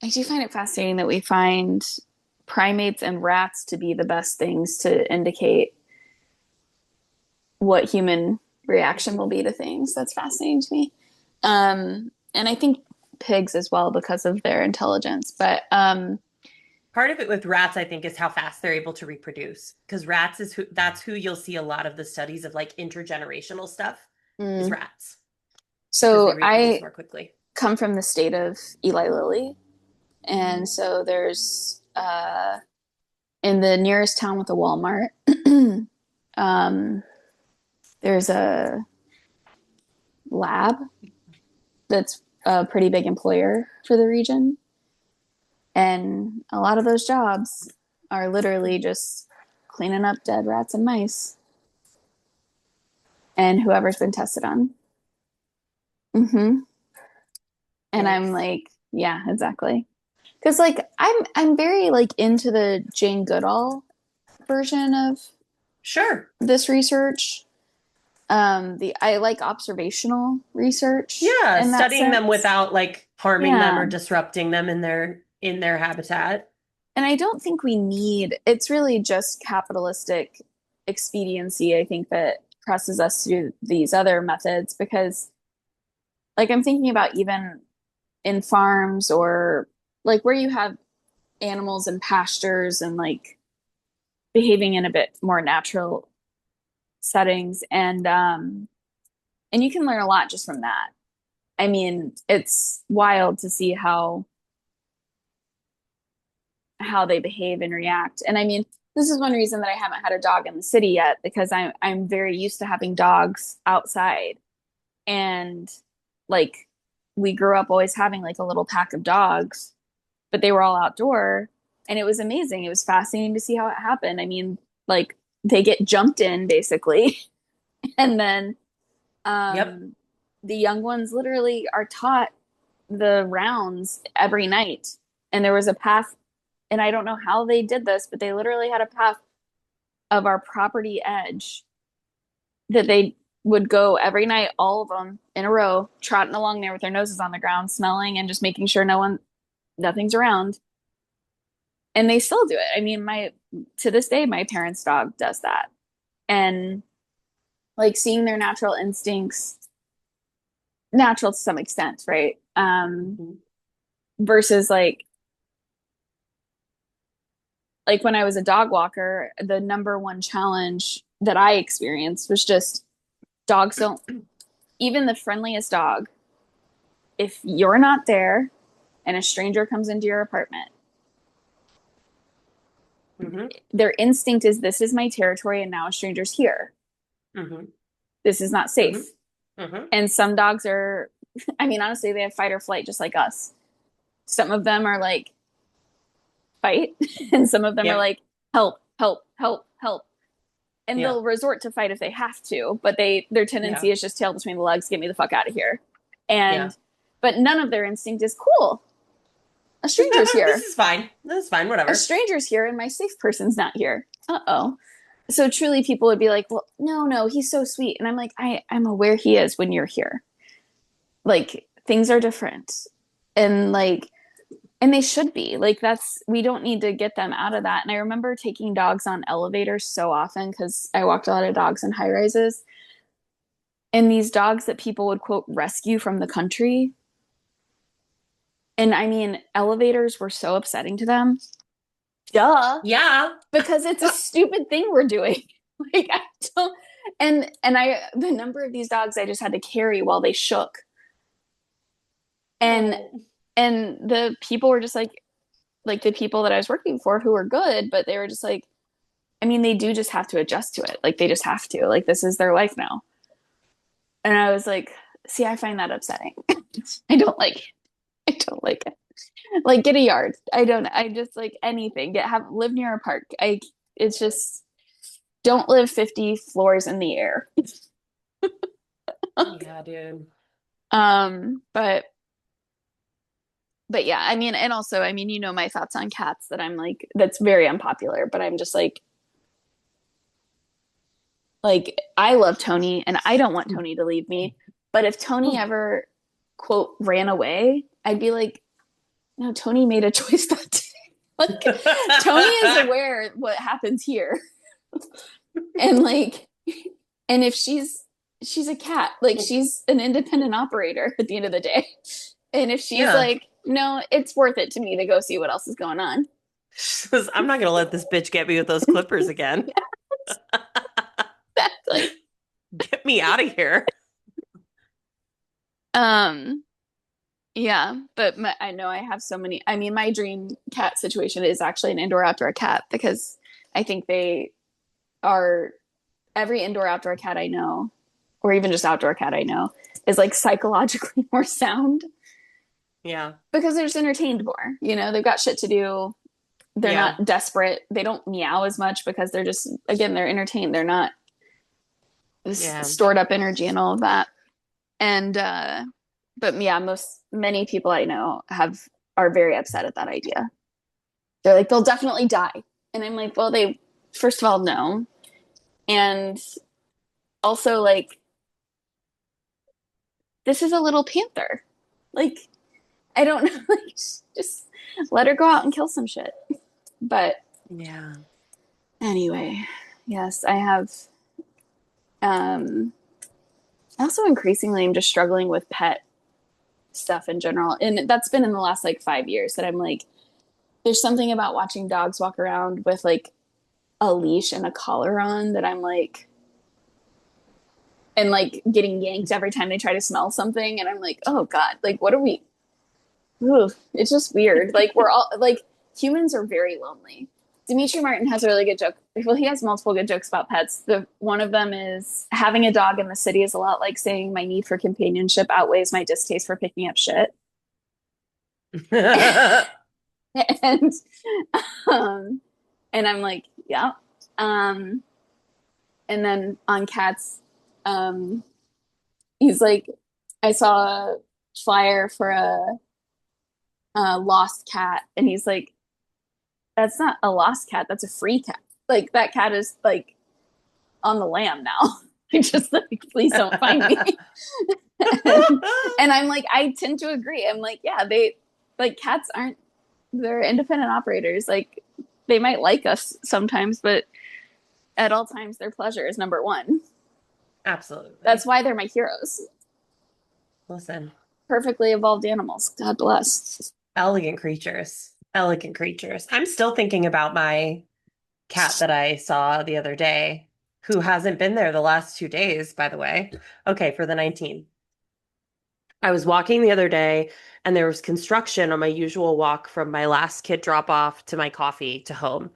Speaker 1: I do find it fascinating that we find primates and rats to be the best things to indicate what human reaction will be to things. That's fascinating to me. And I think pigs as well because of their intelligence. But
Speaker 2: Part of it with rats, I think, is how fast they're able to reproduce. Because that's who you'll see a lot of the studies of like intergenerational stuff is
Speaker 1: mm,
Speaker 2: rats, because they
Speaker 1: so
Speaker 2: reproduce
Speaker 1: I
Speaker 2: more quickly.
Speaker 1: come from the state of Eli Lilly, and so there's in the nearest town with a Walmart. um, there's a lab that's a pretty big employer for the region. And a lot of those jobs are literally just cleaning up dead rats and mice and whoever's been tested on. Mm-hmm. And I'm
Speaker 2: Yikes.
Speaker 1: like, yeah, exactly. Because like I'm very like into the Jane Goodall version of
Speaker 2: Sure.
Speaker 1: this research. The I like observational research
Speaker 2: Yeah,
Speaker 1: in that
Speaker 2: studying them
Speaker 1: sense.
Speaker 2: without like harming them or
Speaker 1: Yeah.
Speaker 2: disrupting them in their habitat.
Speaker 1: And I don't think we need, it's really just capitalistic expediency, I think, that presses us to do these other methods because, like, I'm thinking about even in farms or like where you have animals in pastures and like behaving in a bit more natural settings. And you can learn a lot just from that. I mean, it's wild to see how they behave and react. And I mean, this is one reason that I haven't had a dog in the city yet because I'm very used to having dogs outside. And like we grew up always having like a little pack of dogs, but they were all outdoor and it was amazing. It was fascinating to see how it happened. I mean, like they get jumped in basically and then
Speaker 2: Yep.
Speaker 1: um the young ones literally are taught the rounds every night. And there was a path and I don't know how they did this, but they literally had a path of our property edge that they would go every night, all of them in a row, trotting along there with their noses on the ground, smelling and just making sure nothing's around. And they still do it. I mean, to this day, my parents' dog does that. And like seeing their natural instincts, natural to some extent, right?
Speaker 2: Mhm.
Speaker 1: Versus like when I was a dog walker, the number one challenge that I experienced was just dogs don't even the friendliest dog, if you're not there and a stranger comes into your apartment,
Speaker 2: Hmm.
Speaker 1: their instinct is this is my territory and now a stranger's here.
Speaker 2: Hmm.
Speaker 1: This is not
Speaker 2: Hmm.
Speaker 1: safe.
Speaker 2: Hmm.
Speaker 1: And some dogs are, I mean, honestly, they have fight or flight just like us. Some of them are like fight, and some of them are
Speaker 2: Yep.
Speaker 1: like help, help, help, help. And
Speaker 2: Yeah.
Speaker 1: they'll resort to fight if they have to, but their
Speaker 2: Yeah.
Speaker 1: tendency is just tail between the legs, get me the fuck out of here.
Speaker 2: Yeah.
Speaker 1: And but none of their instinct is cool. A stranger's
Speaker 2: This
Speaker 1: here.
Speaker 2: is fine. This is fine.
Speaker 1: A
Speaker 2: Whatever.
Speaker 1: stranger's here and my safe person's not here. Uh-oh. So truly people would be like, well, no, no, he's so sweet. And I'm like, I'm aware he is when you're here. Like things are different. And like and they should be. Like that's we don't need to get them out of that. And I remember taking dogs on elevators so often because I walked a lot of dogs in high rises. And these dogs that people would quote rescue from the country. And I mean, elevators were so upsetting to them. Duh.
Speaker 2: Yeah.
Speaker 1: Because it's a stupid thing we're doing. Like I don't and I the number of these dogs I just had to carry while they shook. And
Speaker 2: Oh.
Speaker 1: and the people were just like the people that I was working for who were good, but they were just like, I mean, they do just have to adjust to it. Like they just have to. Like this is their life now. And I was like, see, I find that upsetting. I don't like it. I don't like it. Like get a yard. I just like anything. Live near a park. It's just don't live 50 floors in the air.
Speaker 2: Yeah, dude.
Speaker 1: But yeah, I mean, and also, I mean, you know my thoughts on cats that I'm like that's very unpopular, but I'm just like I love Tony and I don't want Tony to leave me. But if Tony ever quote ran away, I'd be like, no, Tony made a choice that day. Like Tony is aware what happens here. And like and if she's a cat, like she's an independent operator at the end of the day. And if she's
Speaker 2: Yeah.
Speaker 1: like, no, it's worth it to me to go see what else is going on.
Speaker 2: She says, I'm not gonna let this bitch get me with those clippers again.
Speaker 1: Exactly.
Speaker 2: Get me out of here.
Speaker 1: Um, yeah, but I know I have so many. I mean, my dream cat situation is actually an indoor outdoor cat because I think they are every indoor outdoor cat I know, or even just outdoor cat I know, is like psychologically more sound
Speaker 2: Yeah.
Speaker 1: because they're just entertained more. You know, they've got shit to do. They're
Speaker 2: Yeah.
Speaker 1: not desperate. They don't meow as much because they're just, again, they're entertained. They're not
Speaker 2: Yeah.
Speaker 1: stored up energy and all of that. And, but yeah, many people I know are very upset at that idea. They're like, they'll definitely die. And I'm like, well, first of all, no. And also, like, this is a little panther. Like, I don't know. Like, just let her go out and kill some shit. But
Speaker 2: Yeah.
Speaker 1: anyway, yes, I have. I also increasingly am just struggling with pet stuff in general. And that's been in the last like 5 years that I'm like, there's something about watching dogs walk around with like a leash and a collar on that I'm like, and like getting yanked every time they try to smell something. And I'm like, oh God, like what are we? Ooh, it's just weird. Like we're all like humans are very lonely. Dimitri Martin has a really good joke. Well, he has multiple good jokes about pets. One of them is having a dog in the city is a lot like saying my need for companionship outweighs my distaste for picking up shit. And um, and I'm like, yeah. Um, and then on cats, um, he's like, I saw a flyer for a lost cat, and he's like, that's not a lost cat, that's a free cat. Like that cat is like on the lam now. Just like, please don't find me. And I'm like, I tend to agree. I'm like, yeah, they like cats aren't they're independent operators. Like they might like us sometimes, but at all times their pleasure is number one. That's
Speaker 2: Absolutely.
Speaker 1: why they're my heroes.
Speaker 2: Listen,
Speaker 1: Perfectly evolved animals. God bless.
Speaker 2: elegant creatures. Elegant creatures. I'm still thinking about my cat that I saw the other day. who hasn't been there the last 2 days, by the way. Okay, for the 19th. I was walking the other day and there was construction on my usual walk from my last kid drop off to my coffee to home.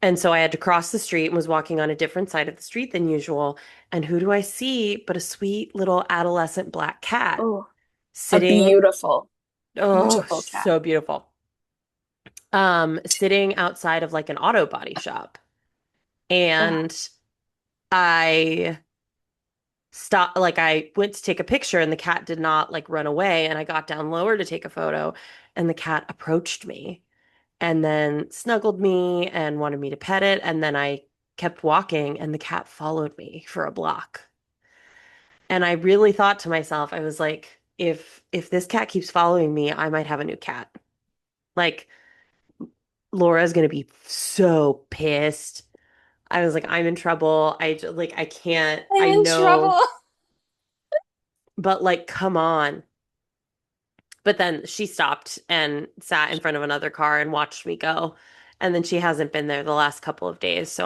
Speaker 2: And so I had to cross the street and was walking on a different side of the street than usual. And who do I see but a sweet little adolescent black cat
Speaker 1: Oh, a
Speaker 2: sitting,
Speaker 1: beautiful,
Speaker 2: oh,
Speaker 1: beautiful cat.
Speaker 2: so beautiful. Sitting outside of like an auto body shop.
Speaker 1: Ugh.
Speaker 2: And I stopped, like I went to take a picture and the cat did not like run away. And I got down lower to take a photo and the cat approached me and then snuggled me and wanted me to pet it. And then I kept walking and the cat followed me for a block. And I really thought to myself, I was like, if this cat keeps following me, I might have a new cat. Like Laura's gonna be so pissed. I was like, I'm in trouble. Like I can't,
Speaker 1: I'm
Speaker 2: I
Speaker 1: in
Speaker 2: know,
Speaker 1: trouble.
Speaker 2: but like come on. But then she stopped and sat in front of another car and watched me go. And then she hasn't been there the last couple of days.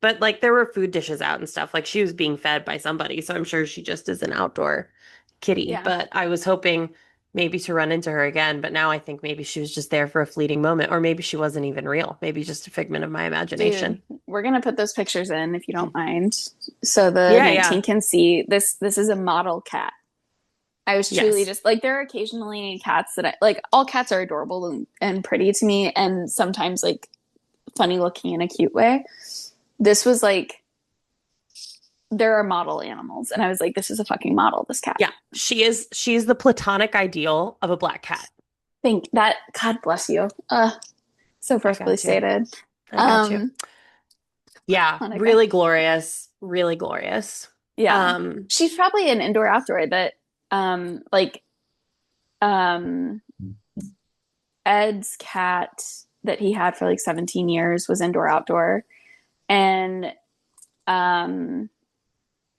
Speaker 2: But like there were food dishes out and stuff. Like she was being fed by somebody. So I'm sure she just is an outdoor kitty.
Speaker 1: Yeah,
Speaker 2: But I was hoping maybe to run into her again. But now I think maybe she was just there for a fleeting moment. Or maybe she wasn't even real. Maybe just a figment of my
Speaker 1: dude,
Speaker 2: imagination.
Speaker 1: we're gonna put those pictures in if you don't mind, so the
Speaker 2: Yeah,
Speaker 1: 19
Speaker 2: yeah.
Speaker 1: can see this. This is a model cat. I was truly
Speaker 2: Yes.
Speaker 1: just like, there are occasionally cats that I like. All cats are adorable and pretty to me, and sometimes like funny looking in a cute way. This was like, there are model animals, and I was like, this is a fucking model. This cat.
Speaker 2: Yeah. She's the platonic ideal of a black cat.
Speaker 1: Thank that. God bless you. So
Speaker 2: I
Speaker 1: perfectly
Speaker 2: got you.
Speaker 1: stated.
Speaker 2: I got you.
Speaker 1: Um,
Speaker 2: Yeah,
Speaker 1: Monica.
Speaker 2: really glorious, really glorious.
Speaker 1: Yeah,
Speaker 2: Um,
Speaker 1: she's probably an indoor outdoor that, like, um, Ed's cat that he had for like 17 years was indoor outdoor, and um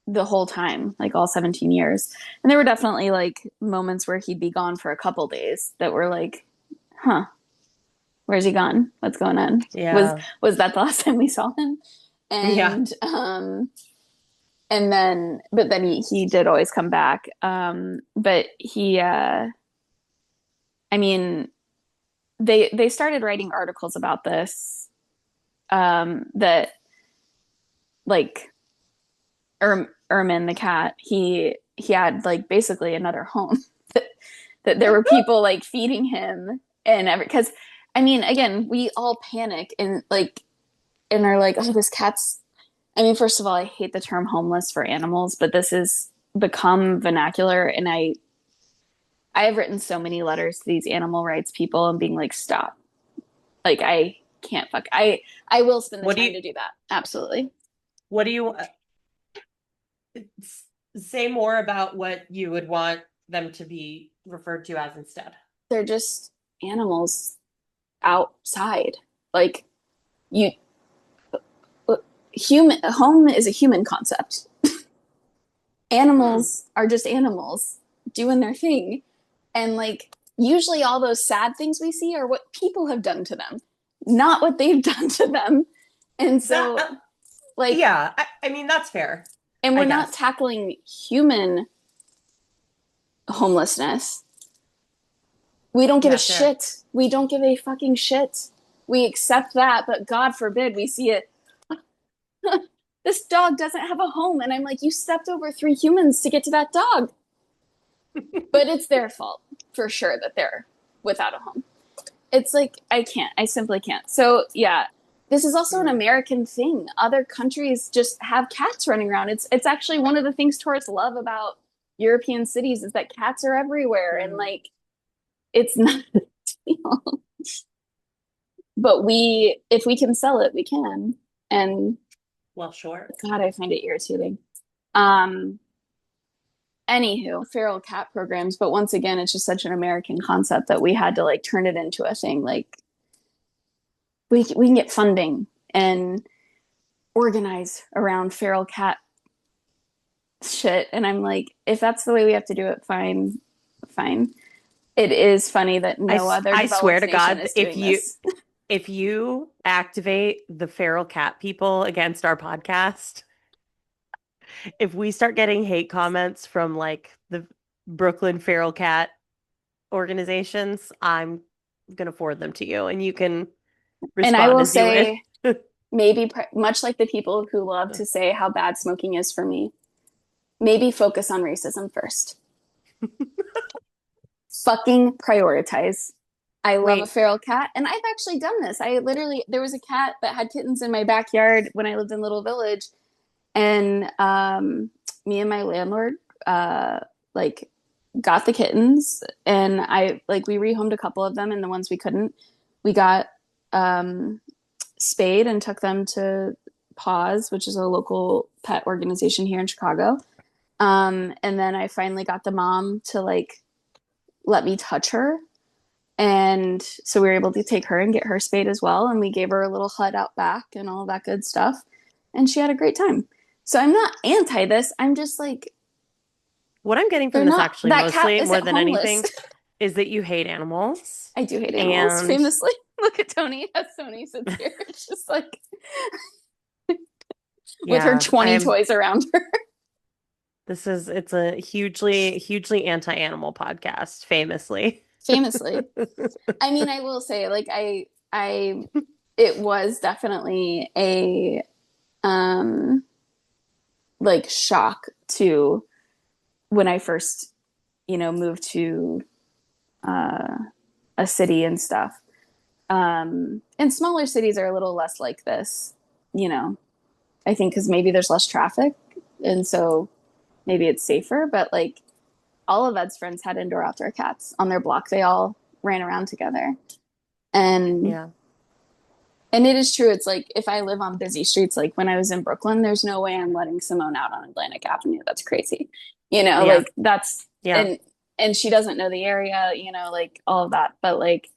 Speaker 1: the whole time, like all 17 years. And there were definitely like moments where he'd be gone for a couple days that were like, huh, where's he gone? What's going on? Was
Speaker 2: yeah,
Speaker 1: was that the last time we saw him?
Speaker 2: yeah.
Speaker 1: And then but then he did always come back. But he I mean, they started writing articles about this, that like Ermin the cat, he had like basically another home. that, that there were people like feeding him and every, because I mean, again, we all panic and like, and are like, oh, this cat's, I mean, first of all, I hate the term homeless for animals, but this has become vernacular. And I have written so many letters to these animal rights people and being like, stop. Like, I can't fuck. I will spend the
Speaker 2: What do
Speaker 1: time
Speaker 2: you
Speaker 1: to do that. Absolutely.
Speaker 2: what do you say more about what you would want them to be referred to as instead?
Speaker 1: They're just animals outside. Like, you, human home is a human concept.
Speaker 2: Hmm.
Speaker 1: Animals are just animals doing their thing. And like, usually all those sad things we see are what people have done to them, not what they've done to them. And
Speaker 2: That
Speaker 1: so, like,
Speaker 2: yeah, I mean that's fair,
Speaker 1: and we're
Speaker 2: I
Speaker 1: not
Speaker 2: guess.
Speaker 1: tackling human homelessness. We don't give a
Speaker 2: Yeah, fair.
Speaker 1: shit. We don't give a fucking shit. We accept that, but God forbid we see it. This dog doesn't have a home. And I'm like, you stepped over three humans to get to that dog. But it's their fault for sure that they're without a home. It's like, I can't. I simply can't. So, yeah, this is also an
Speaker 2: Hmm.
Speaker 1: American thing. Other countries just have cats running around. It's actually one of the things tourists love about European cities is that cats are everywhere. And
Speaker 2: Hmm.
Speaker 1: like, it's not a deal. But if we can sell it, we can. And
Speaker 2: Well, sure.
Speaker 1: God, I find it irritating. Um, Anywho, feral cat programs, but once again, it's just such an American concept that we had to like turn it into a thing. Like, we can get funding and organize around feral cat shit. And I'm like, if that's the way we have to do it, fine, fine. It is funny that no other
Speaker 2: I swear
Speaker 1: developed
Speaker 2: to
Speaker 1: nation
Speaker 2: God,
Speaker 1: is doing this.
Speaker 2: if you activate the feral cat people against our podcast, if we start getting hate comments from like the Brooklyn feral cat organizations, I'm gonna forward them to you and you can
Speaker 1: And I
Speaker 2: respond
Speaker 1: will
Speaker 2: as you wish.
Speaker 1: say, maybe much like the people who love to say how bad smoking is for me, maybe focus on racism first. Fucking prioritize. I love a
Speaker 2: Wait,
Speaker 1: feral cat, and I've actually done this. I literally, there was a cat that had kittens in my backyard when I lived in Little Village, and me and my landlord, like, got the kittens, and we rehomed a couple of them, and the ones we couldn't, we got um, spayed and took them to Paws, which is a local pet organization here in Chicago. And then I finally got the mom to like let me touch her. And so we were able to take her and get her spayed as well. And we gave her a little hut out back and all that good stuff. And she had a great time. So I'm not anti this. I'm just like,
Speaker 2: what I'm getting
Speaker 1: they're
Speaker 2: from this
Speaker 1: not,
Speaker 2: actually
Speaker 1: that cat
Speaker 2: mostly more
Speaker 1: isn't
Speaker 2: than
Speaker 1: homeless.
Speaker 2: anything is that you hate animals.
Speaker 1: I do hate animals,
Speaker 2: And
Speaker 1: famously. Look at Tony as Tony sits here. It's just like with her
Speaker 2: yeah,
Speaker 1: 20 toys around her.
Speaker 2: it's a hugely anti-animal podcast, famously.
Speaker 1: Famously. I mean, I will say, like, it was definitely a, um, like, shock to when I first, moved to uh, a city and stuff. And smaller cities are a little less like this, you know, I think because maybe there's less traffic. And so maybe it's safer. But like all of Ed's friends had indoor outdoor cats on their block. They all ran around together. And
Speaker 2: Yeah.
Speaker 1: and it is true. It's like if I live on busy streets, like when I was in Brooklyn, there's no way I'm letting Simone out on Atlantic Avenue. That's crazy.
Speaker 2: Yeah.
Speaker 1: Like that's
Speaker 2: Yeah.
Speaker 1: and she doesn't know the area, like all of that. But like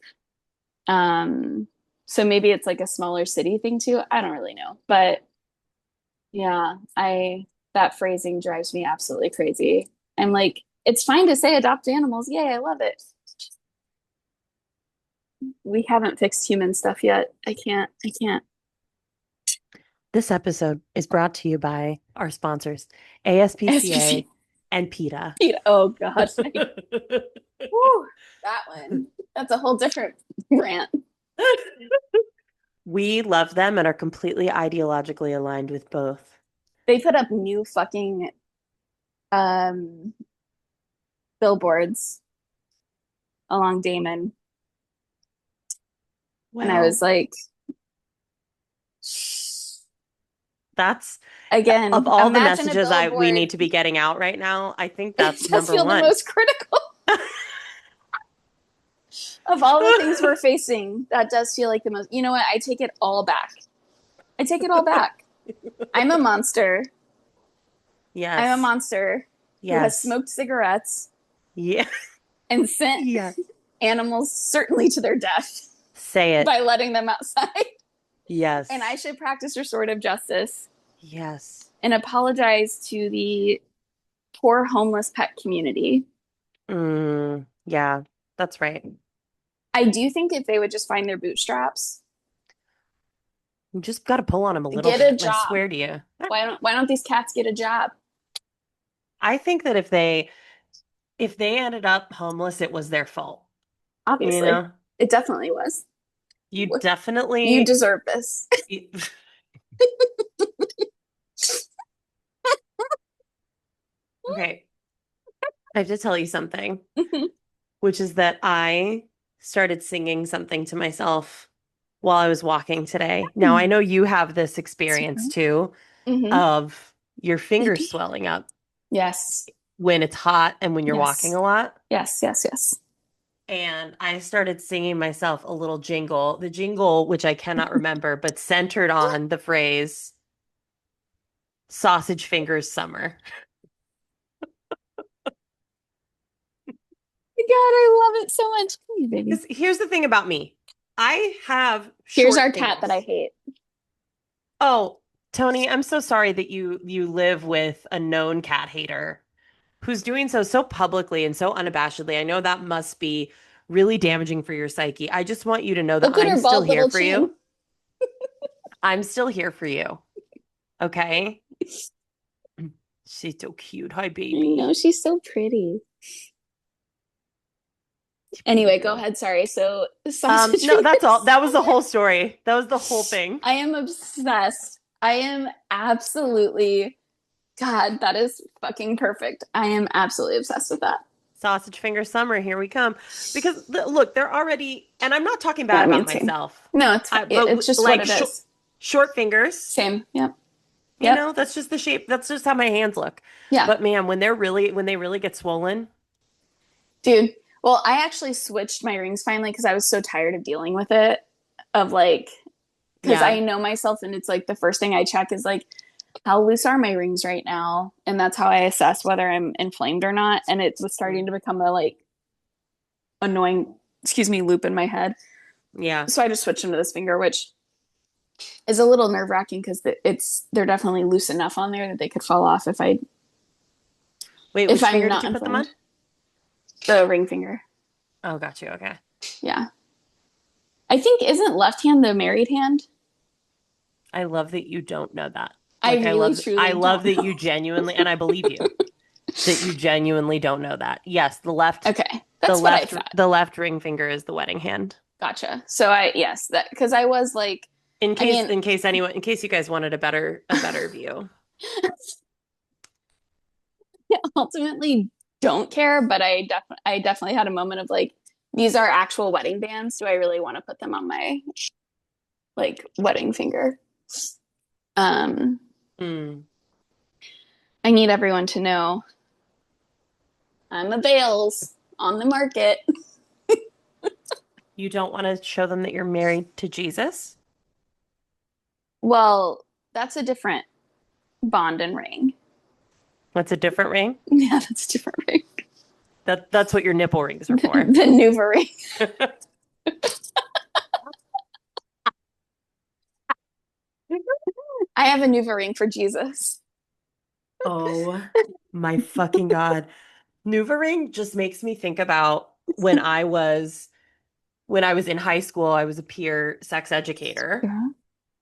Speaker 1: um so maybe it's like a smaller city thing too. I don't really know. But yeah, I that phrasing drives me absolutely crazy. I'm like, it's fine to say adopt animals. Yay, I love it. We haven't fixed human stuff yet. I can't.
Speaker 2: This episode is brought to you by our sponsors, ASPCA
Speaker 1: SPC.
Speaker 2: and PETA.
Speaker 1: Oh God. Whew, that one. That's a whole different rant.
Speaker 2: We love them and are completely ideologically aligned with both.
Speaker 1: They put up new fucking um billboards along Damon. And I
Speaker 2: Well,
Speaker 1: was like,
Speaker 2: that's of
Speaker 1: again,
Speaker 2: all the
Speaker 1: imagine a
Speaker 2: messages I we
Speaker 1: billboard.
Speaker 2: need to be getting out right now, I think
Speaker 1: It
Speaker 2: that's
Speaker 1: does
Speaker 2: number
Speaker 1: feel the
Speaker 2: one.
Speaker 1: most critical of all the things we're facing. That does feel like the most. You know what? I take it all back. I take it all back. I'm a monster. I'm a
Speaker 2: Yes.
Speaker 1: monster who has
Speaker 2: Yes.
Speaker 1: smoked cigarettes
Speaker 2: Yeah.
Speaker 1: and sent
Speaker 2: Yes.
Speaker 1: animals certainly to their death
Speaker 2: Say it.
Speaker 1: by letting them outside. And I
Speaker 2: Yes.
Speaker 1: should practice restorative justice
Speaker 2: Yes.
Speaker 1: and apologize to the poor homeless pet community.
Speaker 2: Yeah, that's right.
Speaker 1: I do think if they would just find their bootstraps,
Speaker 2: You just got to pull on them a little
Speaker 1: get a
Speaker 2: bit. I
Speaker 1: job.
Speaker 2: swear to you.
Speaker 1: Why don't these cats get a job?
Speaker 2: I think that if they ended up homeless, it was their fault. You
Speaker 1: Obviously,
Speaker 2: know,
Speaker 1: it definitely was.
Speaker 2: you
Speaker 1: You
Speaker 2: definitely.
Speaker 1: deserve this.
Speaker 2: Okay, I have to tell you something, which is that I started singing something to myself while I was walking today. Now, I know you have this experience too
Speaker 1: Mm-hmm.
Speaker 2: of your fingers
Speaker 1: Sleepy.
Speaker 2: swelling up
Speaker 1: Yes.
Speaker 2: when it's hot and when you're walking
Speaker 1: Yes.
Speaker 2: a lot.
Speaker 1: Yes. Yes. Yes.
Speaker 2: And I started singing myself a little jingle, the jingle, which I cannot remember, but centered on the phrase sausage fingers summer.
Speaker 1: God, I love it so much. Come here, baby.
Speaker 2: Because here's the thing about me, I have
Speaker 1: Here's our
Speaker 2: short
Speaker 1: cat that I
Speaker 2: fingers.
Speaker 1: hate.
Speaker 2: Oh, Tony, I'm so sorry that you live with a known cat hater who's doing so publicly and so unabashedly. I know that must be really damaging for your psyche. I just want you to know that
Speaker 1: Look at
Speaker 2: I'm
Speaker 1: her
Speaker 2: still
Speaker 1: bald
Speaker 2: here
Speaker 1: little
Speaker 2: for
Speaker 1: chin.
Speaker 2: you. I'm still here for you. Okay? She's so cute. Hi,
Speaker 1: I know,
Speaker 2: baby.
Speaker 1: she's so pretty. Anyway, go
Speaker 2: Beautiful.
Speaker 1: ahead. Sorry. So sausage
Speaker 2: No, that's all.
Speaker 1: fingers.
Speaker 2: That was the whole story. That was the whole thing.
Speaker 1: I am obsessed. I am absolutely, God, that is fucking perfect. I am absolutely obsessed with that.
Speaker 2: Sausage finger summer, here we come. Because look, they're already, and I'm not talking bad
Speaker 1: Yeah, me
Speaker 2: about
Speaker 1: too.
Speaker 2: myself.
Speaker 1: No, it's just what
Speaker 2: Like
Speaker 1: it is.
Speaker 2: short fingers,
Speaker 1: Same. Yep.
Speaker 2: you
Speaker 1: Yep.
Speaker 2: know, that's just the shape. That's just how my hands look.
Speaker 1: Yeah.
Speaker 2: But man, when they really get swollen,
Speaker 1: Dude. Well, I actually switched my rings finally because I was so tired of dealing with it. Of like, because
Speaker 2: yeah,
Speaker 1: I know myself, and it's like the first thing I check is like, how loose are my rings right now? And that's how I assess whether I'm inflamed or not. And it was starting to become a like annoying, excuse me, loop in my head.
Speaker 2: yeah.
Speaker 1: So I just switched them to this finger, which is a little nerve wracking because they're definitely loose enough on there that they could fall off
Speaker 2: Wait,
Speaker 1: if
Speaker 2: which
Speaker 1: I'm
Speaker 2: finger did
Speaker 1: not
Speaker 2: you put them
Speaker 1: inflamed.
Speaker 2: on?
Speaker 1: The ring finger.
Speaker 2: Oh, got you. Okay.
Speaker 1: Yeah. I think isn't left hand the married hand?
Speaker 2: I love that you don't know that.
Speaker 1: I really
Speaker 2: I
Speaker 1: truly
Speaker 2: love
Speaker 1: don't
Speaker 2: that
Speaker 1: know.
Speaker 2: you genuinely, and I believe you, that you genuinely don't know that. Yes,
Speaker 1: Okay. That's what I thought.
Speaker 2: the left ring finger is the wedding hand.
Speaker 1: Gotcha. So I yes, that because I was like I mean
Speaker 2: In case you guys wanted a better view.
Speaker 1: ultimately don't care, but I definitely had a moment of like these are actual wedding bands. Do I really want to put them on my like wedding finger? Um
Speaker 2: Mm.
Speaker 1: I need everyone to know I'm a Bales on the market.
Speaker 2: You don't want to show them that you're married to Jesus?
Speaker 1: Well, that's a different bond and ring.
Speaker 2: That's a different ring.
Speaker 1: Yeah, that's a different ring.
Speaker 2: That's what your nipple rings are for.
Speaker 1: The Nuva ring. I have a Nuva ring for Jesus.
Speaker 2: Oh my fucking God. Ring just makes me think about when I was in high school, I was a peer sex educator,
Speaker 1: Yeah.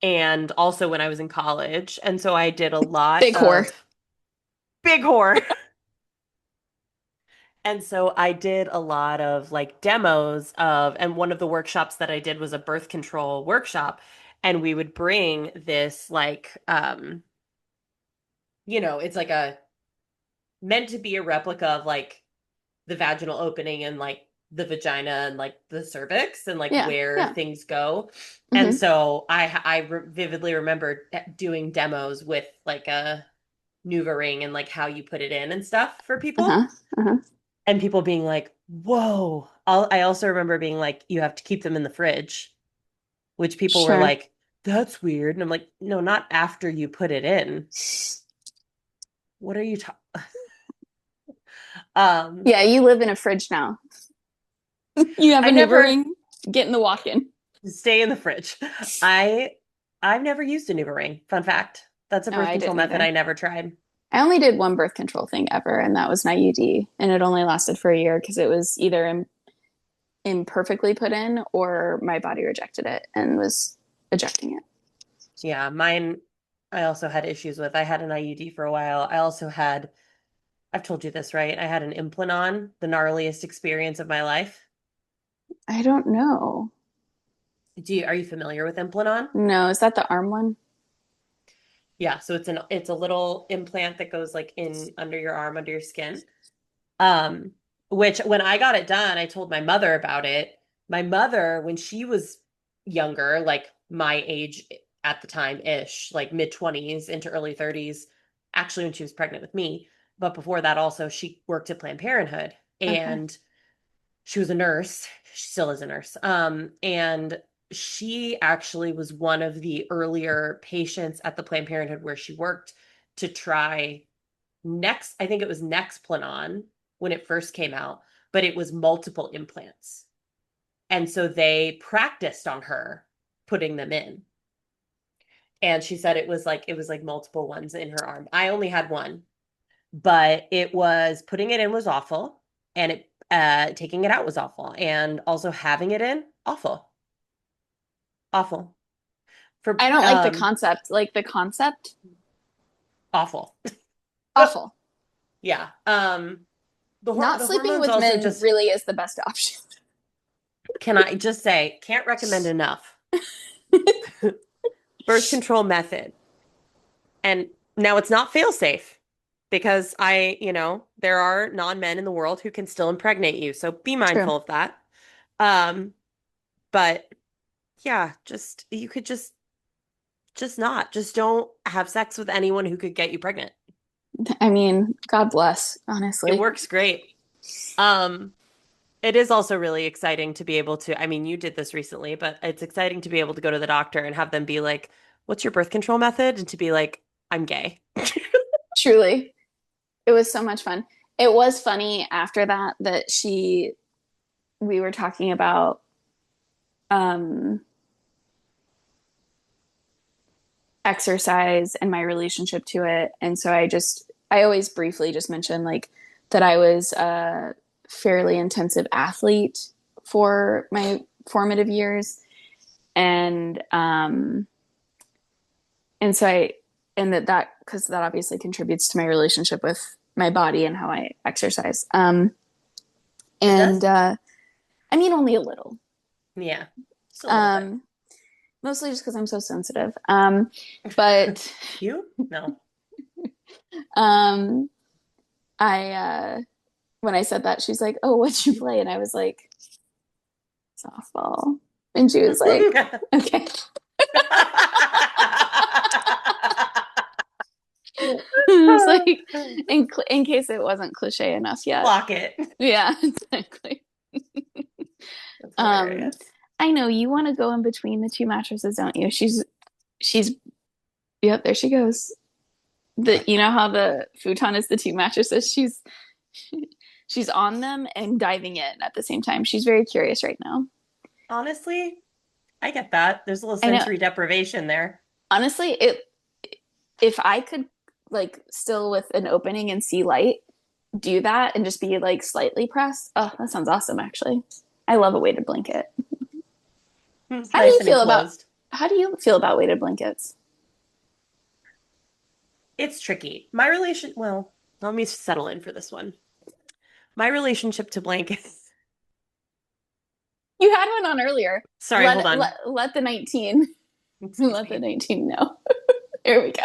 Speaker 2: and also when I was in college. And so I did a lot
Speaker 1: Big whore.
Speaker 2: of big whore. And so I did a lot of like demos of, and one of the workshops that I did was a birth control workshop. And we would bring this like, it's like a meant to be a replica of like the vaginal opening and like the vagina and like the cervix and like
Speaker 1: Yeah,
Speaker 2: where
Speaker 1: yeah.
Speaker 2: things go. And
Speaker 1: Mm-hmm.
Speaker 2: so vividly remember doing demos with like a Nuva ring and like how you put it in and stuff for
Speaker 1: Uh-huh.
Speaker 2: people.
Speaker 1: Uh-huh.
Speaker 2: And people being like, whoa. I also remember being like, you have to keep them in the fridge, which people were
Speaker 1: Sure.
Speaker 2: like, that's weird. And I'm like, no, not after you put it in. What are you talking? Um,
Speaker 1: Yeah, you live in a fridge now. You have
Speaker 2: I
Speaker 1: a Nuva
Speaker 2: never
Speaker 1: ring. Get in the walk-in.
Speaker 2: stay in the fridge. I I've never used a Nuva ring. Fun fact. That's a
Speaker 1: No,
Speaker 2: birth
Speaker 1: I
Speaker 2: control
Speaker 1: didn't
Speaker 2: method
Speaker 1: either.
Speaker 2: I never tried.
Speaker 1: I only did one birth control thing ever, and that was an IUD, and it only lasted for a year because it was either imperfectly put in or my body rejected it and was ejecting it.
Speaker 2: Yeah, mine I also had issues with. I had an IUD for a while. I also had I've told you this, right? I had an implant on, the gnarliest experience of my life.
Speaker 1: I don't know.
Speaker 2: Are you familiar with implant on?
Speaker 1: No, is that the arm one?
Speaker 2: Yeah, so it's a little implant that goes like in under your arm, under your skin. Which when I got it done, I told my mother about it. My mother, when she was younger, like my age at the time ish, like mid 20s into early 30s, actually when she was pregnant with me, but before that also she worked at Planned Parenthood
Speaker 1: Okay.
Speaker 2: and she was a nurse. She still is a nurse. And she actually was one of the earlier patients at the Planned Parenthood where she worked to try I think it was Nexplanon when it first came out, but it was multiple implants. And so they practiced on her putting them in. And she said it was like multiple ones in her arm. I only had one, but it was putting it in was awful and it taking it out was awful and also having it in awful. Awful. For
Speaker 1: I don't like the concept. Like the concept,
Speaker 2: awful.
Speaker 1: Awful.
Speaker 2: Yeah.
Speaker 1: Not
Speaker 2: The
Speaker 1: sleeping
Speaker 2: hormones
Speaker 1: with
Speaker 2: also
Speaker 1: men
Speaker 2: just,
Speaker 1: really is the best option.
Speaker 2: can I just say, can't recommend enough. Birth control method. And now it's not fail safe because there are non-men in the world who can still impregnate you. So be
Speaker 1: True.
Speaker 2: mindful of that. Um, but yeah, just you could just don't have sex with anyone who could get you pregnant.
Speaker 1: I mean, God bless,
Speaker 2: It
Speaker 1: honestly.
Speaker 2: works great. Um, it is also really exciting to be able to, I mean, you did this recently, but it's exciting to be able to go to the doctor and have them be like, "What's your birth control method?" And to be like, "I'm gay."
Speaker 1: Truly. It was so much fun. It was funny after that that we were talking about um exercise and my relationship to it. And so I always briefly just mentioned like that I was a fairly intensive athlete for my formative years. And and so I and that because that obviously contributes to my relationship with my body and how I exercise.
Speaker 2: It does?
Speaker 1: And I mean only a little.
Speaker 2: Yeah, just a little bit.
Speaker 1: Um mostly just because I'm so sensitive. But
Speaker 2: You? No.
Speaker 1: um I when I said that, she's like, "Oh, what'd you play?" And I was like, "Softball." And she was like, "Okay." It was like, in case it wasn't cliche enough yet.
Speaker 2: Lock it.
Speaker 1: Yeah, exactly.
Speaker 2: That's
Speaker 1: Um,
Speaker 2: hilarious.
Speaker 1: I know you want to go in between the two mattresses, don't you? She's yep, there she goes. You know how the futon is the two mattresses? She's on them and diving in at the same time. She's very curious right now.
Speaker 2: Honestly, I get that. There's a little
Speaker 1: I know.
Speaker 2: sensory deprivation there.
Speaker 1: Honestly, it if I could like still with an opening and see light, do that and just be like slightly pressed. Oh, that sounds awesome actually. I love a weighted blanket. How do you
Speaker 2: Nice and
Speaker 1: feel about
Speaker 2: enclosed.
Speaker 1: how do you feel about weighted blankets?
Speaker 2: It's tricky. Well, let me settle in for this one. My relationship to blankets.
Speaker 1: You had one on earlier.
Speaker 2: Sorry, hold on.
Speaker 1: Let the 19
Speaker 2: Excuse
Speaker 1: let the
Speaker 2: me.
Speaker 1: 19 know. Here we go.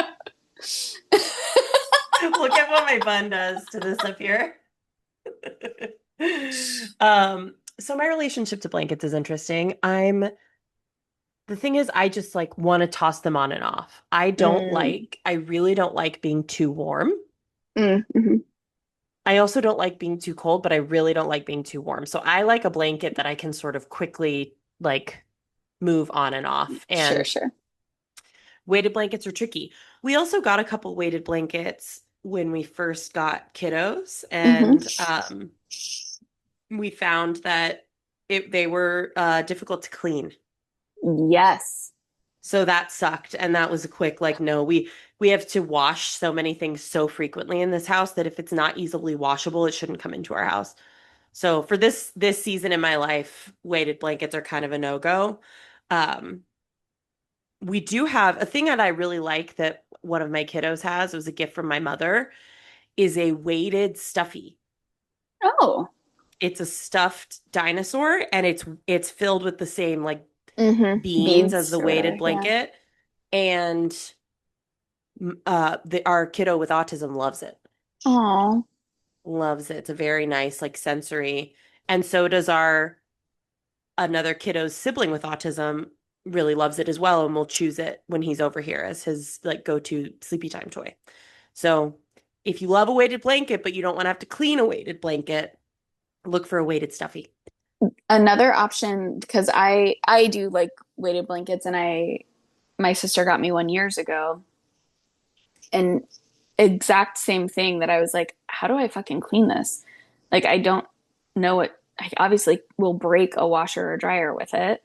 Speaker 2: Look at what my bun does to this up here. So my relationship to blankets is interesting. The thing is, I just like want to toss them on and off.
Speaker 1: Mm,
Speaker 2: I really don't like being too warm.
Speaker 1: mm-hmm.
Speaker 2: I also don't like being too cold, but I really don't like being too warm. So I like a blanket that I can sort of quickly like move on and off.
Speaker 1: Sure,
Speaker 2: And
Speaker 1: sure.
Speaker 2: weighted blankets are tricky. We also got a couple weighted blankets when we first got kiddos,
Speaker 1: Mm-hmm.
Speaker 2: and we found that they were difficult to clean.
Speaker 1: Yes.
Speaker 2: So that sucked, and that was a quick like no. We have to wash so many things so frequently in this house that if it's not easily washable, it shouldn't come into our house. So for this season in my life, weighted blankets are kind of a no-go. Um, we do have a thing that I really like that one of my kiddos has. It was a gift from my mother, is a weighted stuffy.
Speaker 1: Oh.
Speaker 2: It's a stuffed dinosaur and it's filled with the same like
Speaker 1: Mm-hmm.
Speaker 2: beans as
Speaker 1: Beads
Speaker 2: the
Speaker 1: or
Speaker 2: weighted
Speaker 1: whatever. Yeah.
Speaker 2: blanket. And our kiddo with autism loves it.
Speaker 1: Oh.
Speaker 2: Loves it. It's a very nice like sensory. And so does our another kiddo's sibling with autism really loves it as well and will choose it when he's over here as his like go-to sleepy time toy. So if you love a weighted blanket but you don't want to have to clean a weighted blanket, look for a weighted stuffy.
Speaker 1: Another option because I do like weighted blankets and I my sister got me one years ago and exact same thing that I was like, how do I fucking clean this? Like I don't know what I obviously will break a washer or dryer with it.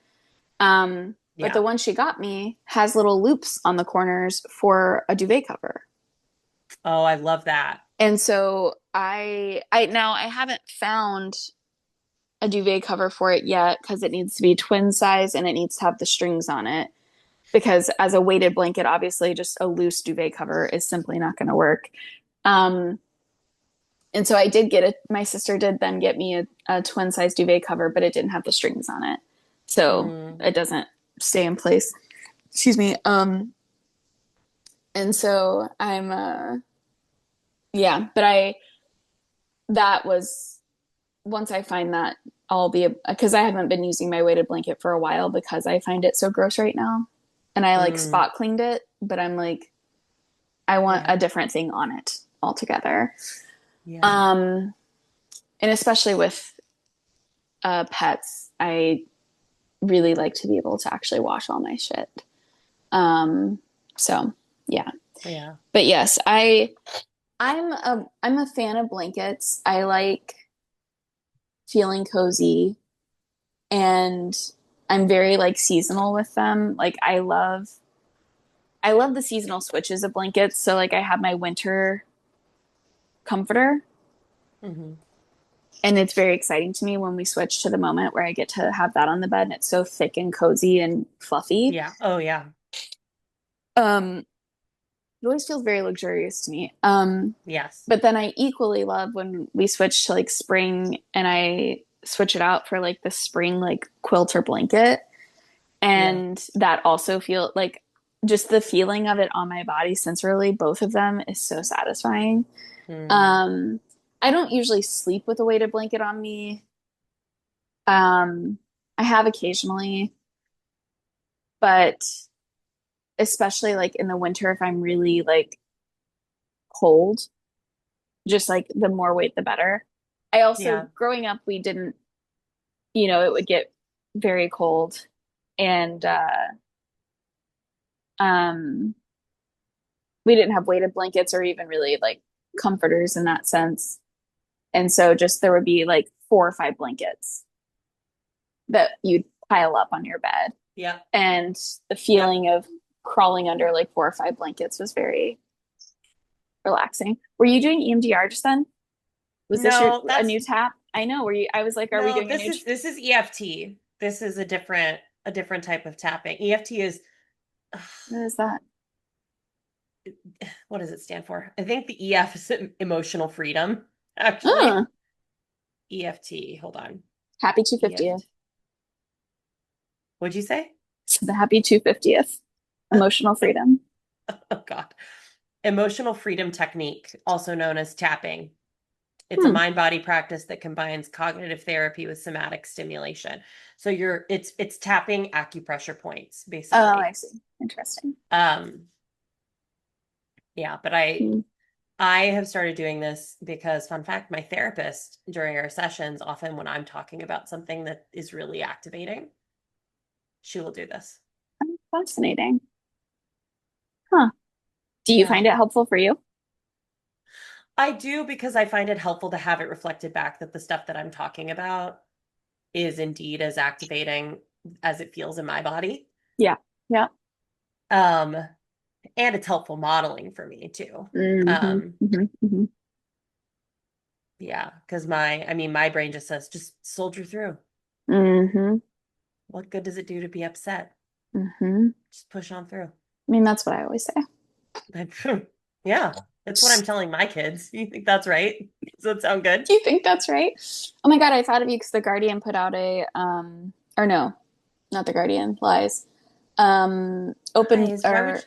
Speaker 1: But the
Speaker 2: Yeah.
Speaker 1: one she got me has little loops on the corners for a duvet cover.
Speaker 2: Oh, I love that.
Speaker 1: And so I now I haven't found a duvet cover for it yet because it needs to be twin size and it needs to have the strings on it. Because as a weighted blanket, obviously just a loose duvet cover is simply not going to work. Um, and so I did get it. My sister did then get me a twin size duvet cover, but it didn't have the strings on it. So
Speaker 2: Mm,
Speaker 1: it doesn't stay in place. Excuse me. And so yeah, but that was, once I find that, I'll be, because I haven't been using my weighted blanket for a while because I find it so gross right now. And I like
Speaker 2: mm,
Speaker 1: spot cleaned it, but I'm like, I want
Speaker 2: yeah.
Speaker 1: a different thing on it altogether.
Speaker 2: Yeah.
Speaker 1: Um, and especially with pets, I really like to be able to actually wash all my shit. Um, so yeah.
Speaker 2: Yeah.
Speaker 1: But yes, I'm a fan of blankets. I like feeling cozy, and I'm very like seasonal with them. Like I love the seasonal switches of blankets. So like I have my winter comforter,
Speaker 2: Hmm.
Speaker 1: and it's very exciting to me when we switch to the moment where I get to have that on the bed and it's so thick and cozy and fluffy.
Speaker 2: Yeah. Oh, yeah.
Speaker 1: Um it always feels very luxurious to me.
Speaker 2: Yes.
Speaker 1: But then I equally love when we switch to like spring and I switch it out for like the spring like quilter blanket.
Speaker 2: Yeah.
Speaker 1: And that also feel like just the feeling of it on my body sensorily, both of them is so satisfying.
Speaker 2: Mm.
Speaker 1: Um, I don't usually sleep with a weighted blanket on me. Um, I have occasionally, but especially like in the winter, if I'm really like cold, just like the more weight, the better. I also,
Speaker 2: Yeah.
Speaker 1: growing up, we didn't, it would get very cold, and um, we didn't have weighted blankets or even really like comforters in that sense. And so just there would be like 4 or 5 blankets that you'd pile up on your bed.
Speaker 2: Yeah.
Speaker 1: And the
Speaker 2: Yep.
Speaker 1: feeling of crawling under like 4 or 5 blankets was very relaxing. Were you doing EMDR just then? Was this
Speaker 2: No,
Speaker 1: a
Speaker 2: that's
Speaker 1: new tap? I know. Were you, I was like, are we
Speaker 2: no,
Speaker 1: doing a new,
Speaker 2: this is EFT. This is a different type of tapping. EFT is
Speaker 1: what is that?
Speaker 2: what does it stand for? I think the EF is emotional freedom, actually.
Speaker 1: Oh,
Speaker 2: EFT. Hold on.
Speaker 1: happy 250th.
Speaker 2: EFT. What'd you say?
Speaker 1: So the happy 250th. Emotional freedom.
Speaker 2: Oh God. Emotional freedom technique, also known as tapping. It's a
Speaker 1: Hmm.
Speaker 2: mind-body practice that combines cognitive therapy with somatic stimulation. So it's tapping acupressure points,
Speaker 1: Oh, I
Speaker 2: basically.
Speaker 1: see. Interesting.
Speaker 2: Um, yeah, but
Speaker 1: Hmm.
Speaker 2: I have started doing this because, fun fact, my therapist during our sessions, often when I'm talking about something that is really activating, she will do this.
Speaker 1: Fascinating. Huh. Do you
Speaker 2: Yeah.
Speaker 1: find it helpful for you?
Speaker 2: I do because I find it helpful to have it reflected back that the stuff that I'm talking about is indeed as activating as it feels in my body.
Speaker 1: Yeah. Yeah.
Speaker 2: Um, and it's helpful modeling for me too.
Speaker 1: Mm-hmm.
Speaker 2: Um,
Speaker 1: Mm-hmm. Mm-hmm.
Speaker 2: yeah, because my brain just says, just soldier through.
Speaker 1: Mm-hmm.
Speaker 2: What good does it do to be upset?
Speaker 1: Mm-hmm.
Speaker 2: Just push on through.
Speaker 1: I mean, that's what I always say.
Speaker 2: Yeah, that's what I'm telling my kids. You think that's right? Does that sound good?
Speaker 1: Do you think that's right? Oh my God, I thought of you because the Guardian put out or no, not the Guardian, lies. Open
Speaker 2: Guys, why would
Speaker 1: or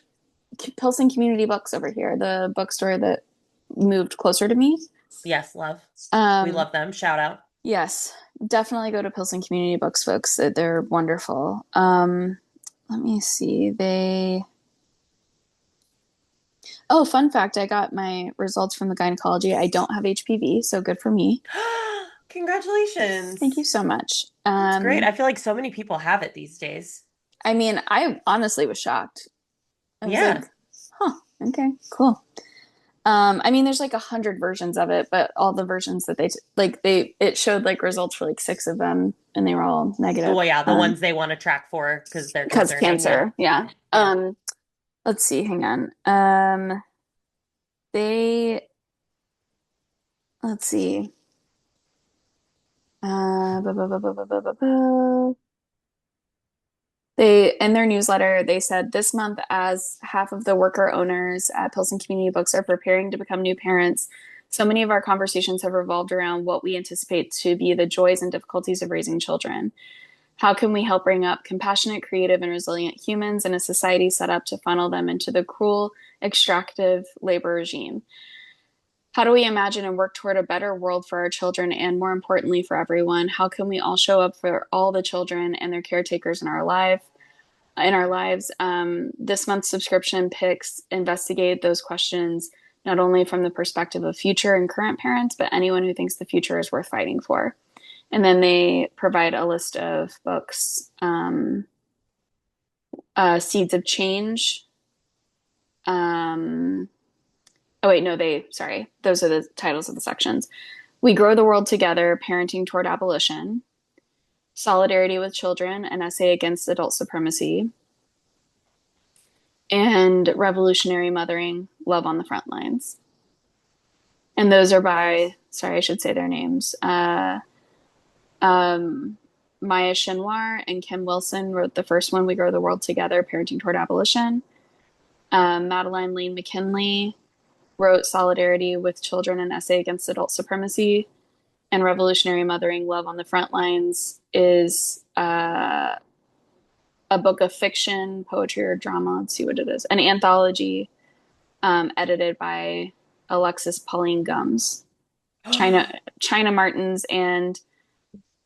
Speaker 1: Pilsen Community Books over here, the bookstore that moved closer to me.
Speaker 2: yes, love. We
Speaker 1: Um,
Speaker 2: love them. Shout out.
Speaker 1: yes, definitely go to Pilsen Community Books, folks. They're wonderful. Let me see. Oh, fun fact, I got my results from the gynecology. I don't have HPV, so good for me. Thank you
Speaker 2: Congratulations.
Speaker 1: so much.
Speaker 2: That's great. I feel like so many people have it these days.
Speaker 1: I mean, I honestly was shocked. I was like,
Speaker 2: Yeah.
Speaker 1: huh, okay, cool. I mean, there's like 100 versions of it, but all the versions that it showed like results for like 6 of them, and they were all negative.
Speaker 2: Well, yeah, the ones they want to track for because they're
Speaker 1: Because
Speaker 2: concerning. Yeah.
Speaker 1: cancer, yeah.
Speaker 2: Yeah.
Speaker 1: Let's see, hang on. They let's see. Ba, ba, ba, ba, ba, ba, ba, ba. They, in their newsletter, they said this month, as half of the worker owners at Pilsen Community Books are preparing to become new parents, so many of our conversations have revolved around what we anticipate to be the joys and difficulties of raising children. How can we help bring up compassionate, creative, and resilient humans in a society set up to funnel them into the cruel, extractive labor regime? How do we imagine and work toward a better world for our children and, more importantly, for everyone? How can we all show up for all the children and their caretakers in our lives? This month's subscription picks investigate those questions not only from the perspective of future and current parents, but anyone who thinks the future is worth fighting for. And then they provide a list of books: Seeds of Change. Oh wait, no, sorry, those are the titles of the sections. We Grow the World Together: Parenting Toward Abolition. Solidarity with Children: An Essay Against Adult Supremacy. And Revolutionary Mothering: Love on the Front Lines. And those are by, sorry, I should say their names. Maya Shinwar and Kim Wilson wrote the first one, We Grow the World Together: Parenting Toward Abolition. Madeline Lane McKinley wrote Solidarity with Children: An Essay Against Adult Supremacy. And Revolutionary Mothering: Love on the Front Lines is a book of fiction, poetry, or drama. Let's see what it is. An anthology edited by Alexis Pauline Gumbs, China Martins, and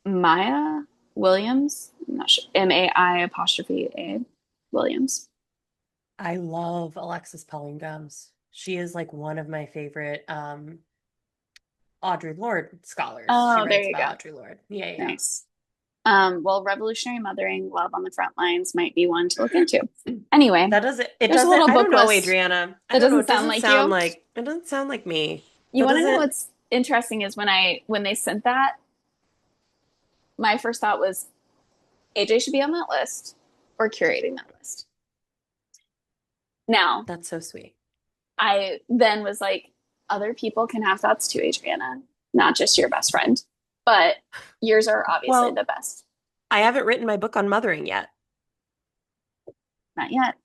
Speaker 1: Maya Williams. I'm not sure. MAI apostrophe A Williams.
Speaker 2: I love Alexis Gums. She is like one of my favorite Audre Lorde scholars. She
Speaker 1: Oh, there
Speaker 2: writes
Speaker 1: you go.
Speaker 2: about Audre Lorde. Yeah, yeah.
Speaker 1: Nice. Well, Revolutionary Mothering: Love on the Front Lines might be one to look into. Anyway,
Speaker 2: That doesn't, it
Speaker 1: there's a
Speaker 2: doesn't,
Speaker 1: little
Speaker 2: I don't
Speaker 1: book
Speaker 2: know,
Speaker 1: list.
Speaker 2: Adriana. I
Speaker 1: That
Speaker 2: don't know.
Speaker 1: doesn't sound like you.
Speaker 2: It doesn't sound like me.
Speaker 1: You
Speaker 2: That
Speaker 1: want to know
Speaker 2: doesn't,
Speaker 1: what's interesting is when they sent that, my first thought was AJ should be on that list or curating that list. Now,
Speaker 2: that's so sweet.
Speaker 1: I then was like, other people can have thoughts too, Adriana, not just your best friend. But yours are obviously the
Speaker 2: Well,
Speaker 1: best.
Speaker 2: I haven't written my book on mothering yet.
Speaker 1: Not yet.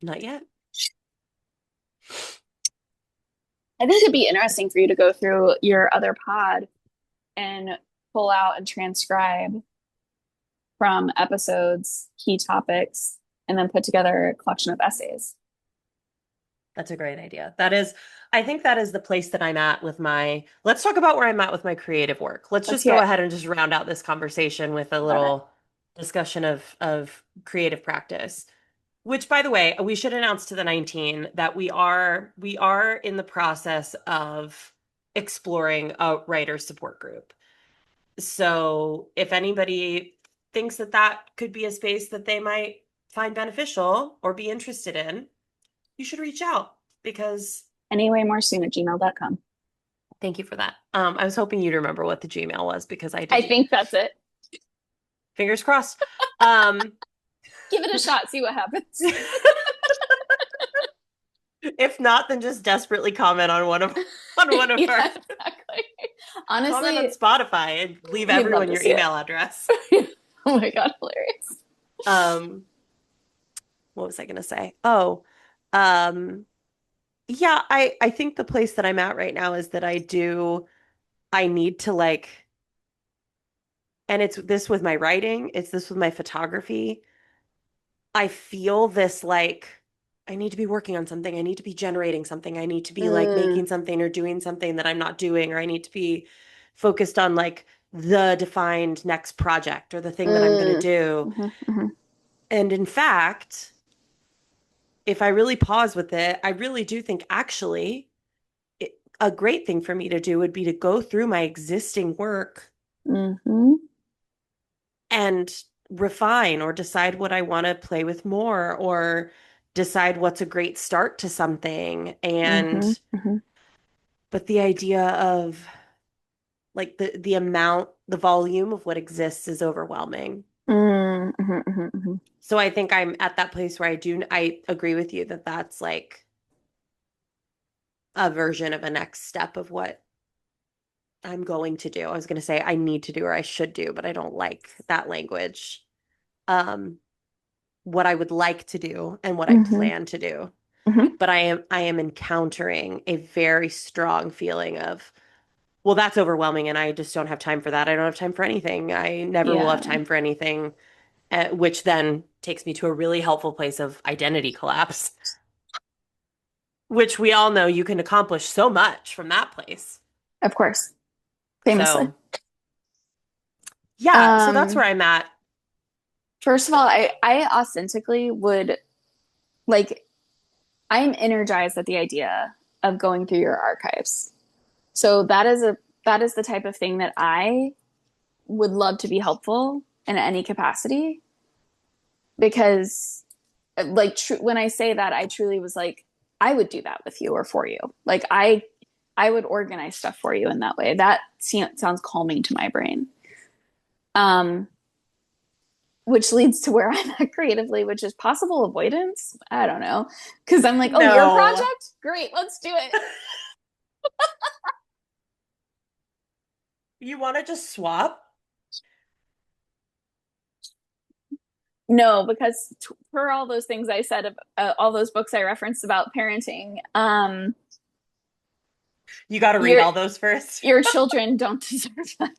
Speaker 2: Not yet.
Speaker 1: I think it'd be interesting for you to go through your other pod and pull out and transcribe from episodes key topics and then put together a collection of essays.
Speaker 2: That's a great idea. I think that is the place that I'm at with let's talk about where I'm at with my creative work. Let's
Speaker 1: Let's
Speaker 2: just
Speaker 1: hear
Speaker 2: go
Speaker 1: it.
Speaker 2: ahead and just round out this conversation with a
Speaker 1: Love it.
Speaker 2: little discussion of creative practice. Which, by the way, we should announce to the 19 that we are in the process of exploring a writer support group. So if anybody thinks that that could be a space that they might find beneficial or be interested in, you should reach out because
Speaker 1: Anyway, more soon at gmail.com.
Speaker 2: thank you for that. I was hoping you'd remember what the Gmail was because I
Speaker 1: I
Speaker 2: didn't.
Speaker 1: think that's it.
Speaker 2: Fingers crossed. Um,
Speaker 1: Give it a shot, see what happens.
Speaker 2: if not, then just desperately comment on one of
Speaker 1: Yeah,
Speaker 2: our
Speaker 1: exactly.
Speaker 2: comment on
Speaker 1: Honestly,
Speaker 2: Spotify and leave
Speaker 1: we'd love
Speaker 2: everyone
Speaker 1: to
Speaker 2: your
Speaker 1: see it.
Speaker 2: email address.
Speaker 1: Oh my God, hilarious.
Speaker 2: Um, what was I gonna say? Oh, um, yeah, I think the place that I'm at right now is that I need to and it's this with my writing, it's this with my photography. I feel this I need to be working on something. I need to be generating something. I need to be
Speaker 1: Mm,
Speaker 2: making something or doing something that I'm not doing, or I need to be focused on the defined next project or the thing that I'm going to
Speaker 1: mm.
Speaker 2: do.
Speaker 1: Mhm, mhm.
Speaker 2: And in fact, if I really pause with it, I really do think actually a great thing for me to do would be to go through my existing work
Speaker 1: Mhm,
Speaker 2: and refine or decide what I want to play with more or decide what's a great start to something.
Speaker 1: mhm, mhm.
Speaker 2: But the idea of the amount, the volume of what exists is overwhelming.
Speaker 1: Mm, mhm, mhm, mhm.
Speaker 2: So I think I'm at that place where I agree with you that that's a version of a next step of what I'm going to do. I was going to say I need to do or I should do, but I don't like that language. Um, what I would like to do and what I
Speaker 1: Mm-hmm.
Speaker 2: plan to do.
Speaker 1: Mm-hmm.
Speaker 2: But I am encountering a very strong feeling of, well, that's overwhelming and I just don't have time for that. I don't have time for anything. I never will have
Speaker 1: Yeah,
Speaker 2: time for anything, which then takes me to a really helpful place of identity collapse, which we all know you can accomplish so much from that place.
Speaker 1: of course. Famously.
Speaker 2: So, yeah, so that's
Speaker 1: Um,
Speaker 2: where I'm at.
Speaker 1: First of all, I authentically would like I'm energized at the idea of going through your archives. So that is the type of thing that I would love to be helpful in any capacity because when I say that I truly was like I would do that with you or for you. Like I would organize stuff for you in that way. That sounds calming to my brain. Um which leads to where I'm at creatively, which is possible avoidance. I don't know. Cause I'm like, oh, your
Speaker 2: No.
Speaker 1: project? Great, let's do it.
Speaker 2: You want to just swap?
Speaker 1: No, because for all those things I said, all those books I referenced about parenting,
Speaker 2: You got to read
Speaker 1: your
Speaker 2: all those first.
Speaker 1: your children don't deserve that.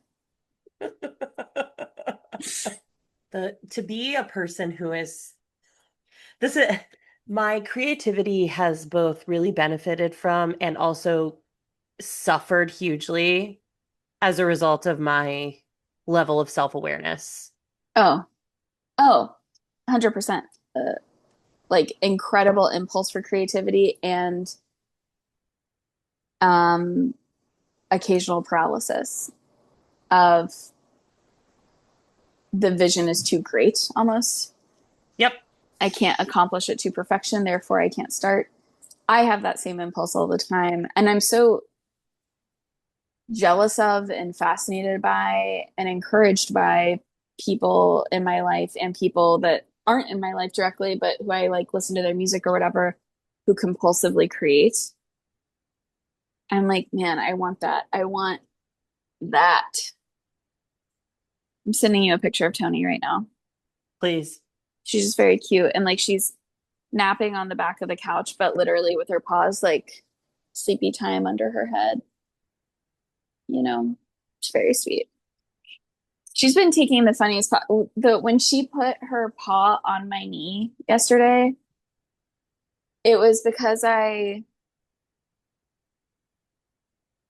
Speaker 2: To be a person who is this is my creativity has both really benefited from and also suffered hugely as a result of my level of self-awareness.
Speaker 1: Oh, oh, 100%. Like incredible impulse for creativity and um, occasional paralysis of the vision is too great almost.
Speaker 2: Yep.
Speaker 1: I can't accomplish it to perfection, therefore I can't start. I have that same impulse all the time. And I'm so jealous of and fascinated by and encouraged by people in my life and people that aren't in my life directly, but who I like listen to their music or whatever, who compulsively create. I'm like, man, I want that. I want that. I'm sending you a picture of Tony right now.
Speaker 2: Please.
Speaker 1: She's just very cute and like she's napping on the back of the couch, but literally with her paws like sleepy time under her head. You know, it's very sweet. She's been taking the funniest the when she put her paw on my knee yesterday, it was because I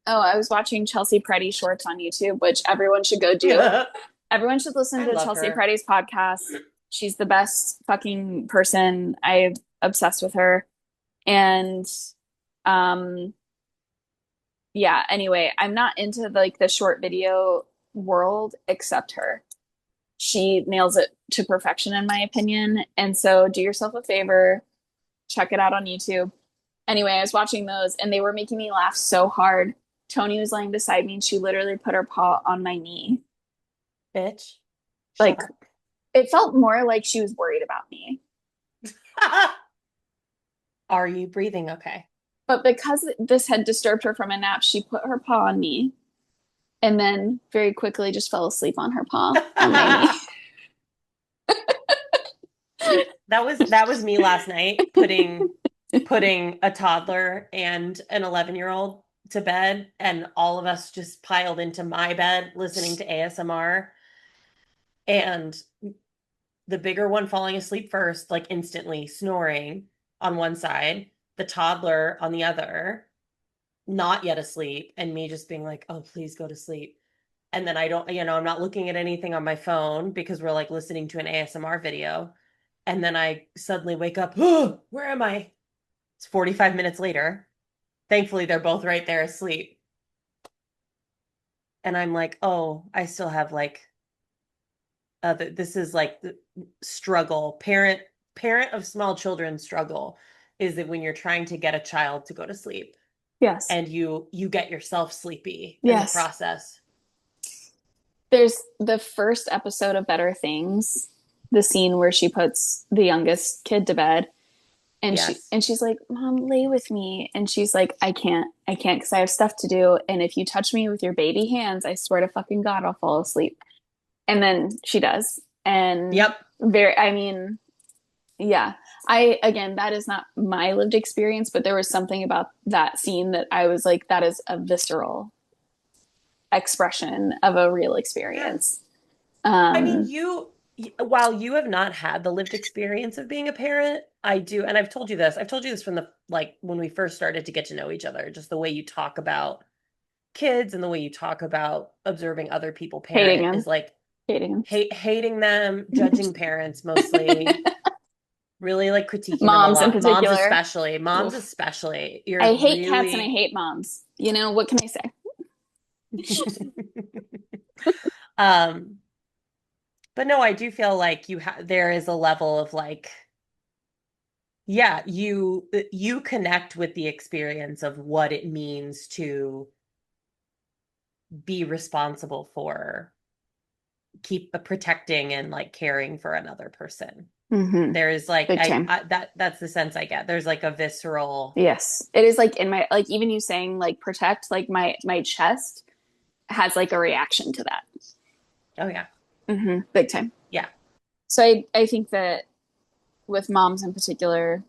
Speaker 1: was watching Chelsea Peretti shorts on YouTube, which everyone should go do.
Speaker 2: I
Speaker 1: Everyone should listen to
Speaker 2: love
Speaker 1: Chelsea
Speaker 2: her.
Speaker 1: Peretti's podcast. She's the best fucking person. I'm obsessed with her. And um yeah, anyway, I'm not into like the short video world except her. She nails it to perfection in my opinion. And so do yourself a favor, check it out on YouTube. Anyway, I was watching those and they were making me laugh so hard. Tony was laying beside me and she literally put her paw on my knee.
Speaker 2: Bitch. Shut
Speaker 1: Like
Speaker 2: up.
Speaker 1: it felt more like she was worried about me.
Speaker 2: Are you breathing okay?
Speaker 1: But because this had disturbed her from a nap, she put her paw on me and then very quickly just fell asleep on her paw on my knee.
Speaker 2: That was me last night putting a toddler and an 11-year-old to bed, and all of us just piled into my bed listening to ASMR, and the bigger one falling asleep first, like instantly snoring on one side, the toddler on the other, not yet asleep, and me just being like, oh, please go to sleep. And then I don't, I'm not looking at anything on my phone because we're like listening to an ASMR video. And then I suddenly wake up, oh, where am I? It's 45 minutes later. Thankfully, they're both right there asleep. And I'm like, oh, I still have like, this is like the struggle. Parent of small children struggle is that when you're trying to get a child to go to sleep
Speaker 1: Yes.
Speaker 2: and you get yourself sleepy in the
Speaker 1: Yes.
Speaker 2: process.
Speaker 1: There's the first episode of Better Things, the scene where she puts the youngest kid to bed and
Speaker 2: Yes.
Speaker 1: she's like, "Mom, lay with me." And she's like, I can't because I have stuff to do. And if you touch me with your baby hands, I swear to fucking God, I'll fall asleep." And then she does. And
Speaker 2: Yep.
Speaker 1: very, I mean, Yeah. Again, that is not my lived experience, but there was something about that scene that I was like, that is a visceral expression of a real
Speaker 2: Yeah.
Speaker 1: experience.
Speaker 2: I mean,
Speaker 1: Um,
Speaker 2: while you have not had the lived experience of being a parent, I do, and I've told you this from the, like, when we first started to get to know each other, just the way you talk about kids and the way you talk about observing other people
Speaker 1: hating
Speaker 2: parent
Speaker 1: him,
Speaker 2: is like
Speaker 1: hating
Speaker 2: hating them,
Speaker 1: him.
Speaker 2: judging parents mostly, really like critiquing them a
Speaker 1: Moms in
Speaker 2: lot.
Speaker 1: particular.
Speaker 2: Moms
Speaker 1: Oof.
Speaker 2: especially.
Speaker 1: I
Speaker 2: You're
Speaker 1: hate cats and I
Speaker 2: really
Speaker 1: hate moms. You know, what can I say?
Speaker 2: um but no, I do feel like there is a level of like, yeah, you connect with the experience of what it means to be responsible for keep protecting and like caring for another person.
Speaker 1: Mm-hmm.
Speaker 2: There is like
Speaker 1: Big time.
Speaker 2: that's the sense I get. There's like a visceral,
Speaker 1: Yes. It is like in my, like even you saying like protect, like my chest has like a reaction to that.
Speaker 2: oh yeah.
Speaker 1: Mm-hmm. Big time.
Speaker 2: Yeah.
Speaker 1: So I think that with moms in particular,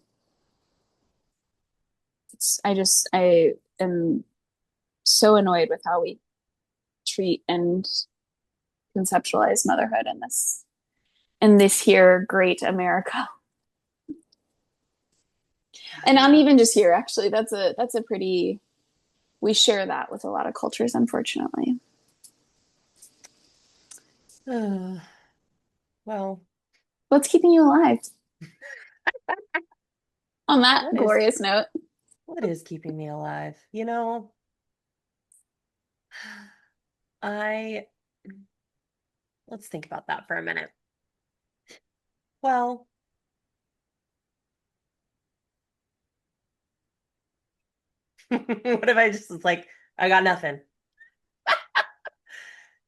Speaker 1: I am so annoyed with how we treat and conceptualize motherhood in this here great America. And I'm even just here actually. That's a pretty we share that with a lot of cultures, unfortunately.
Speaker 2: Well,
Speaker 1: What's keeping you alive? On that
Speaker 2: what is
Speaker 1: glorious note.
Speaker 2: what is keeping me alive? I let's think about that for a minute. Well, what if I just was like, I got nothing?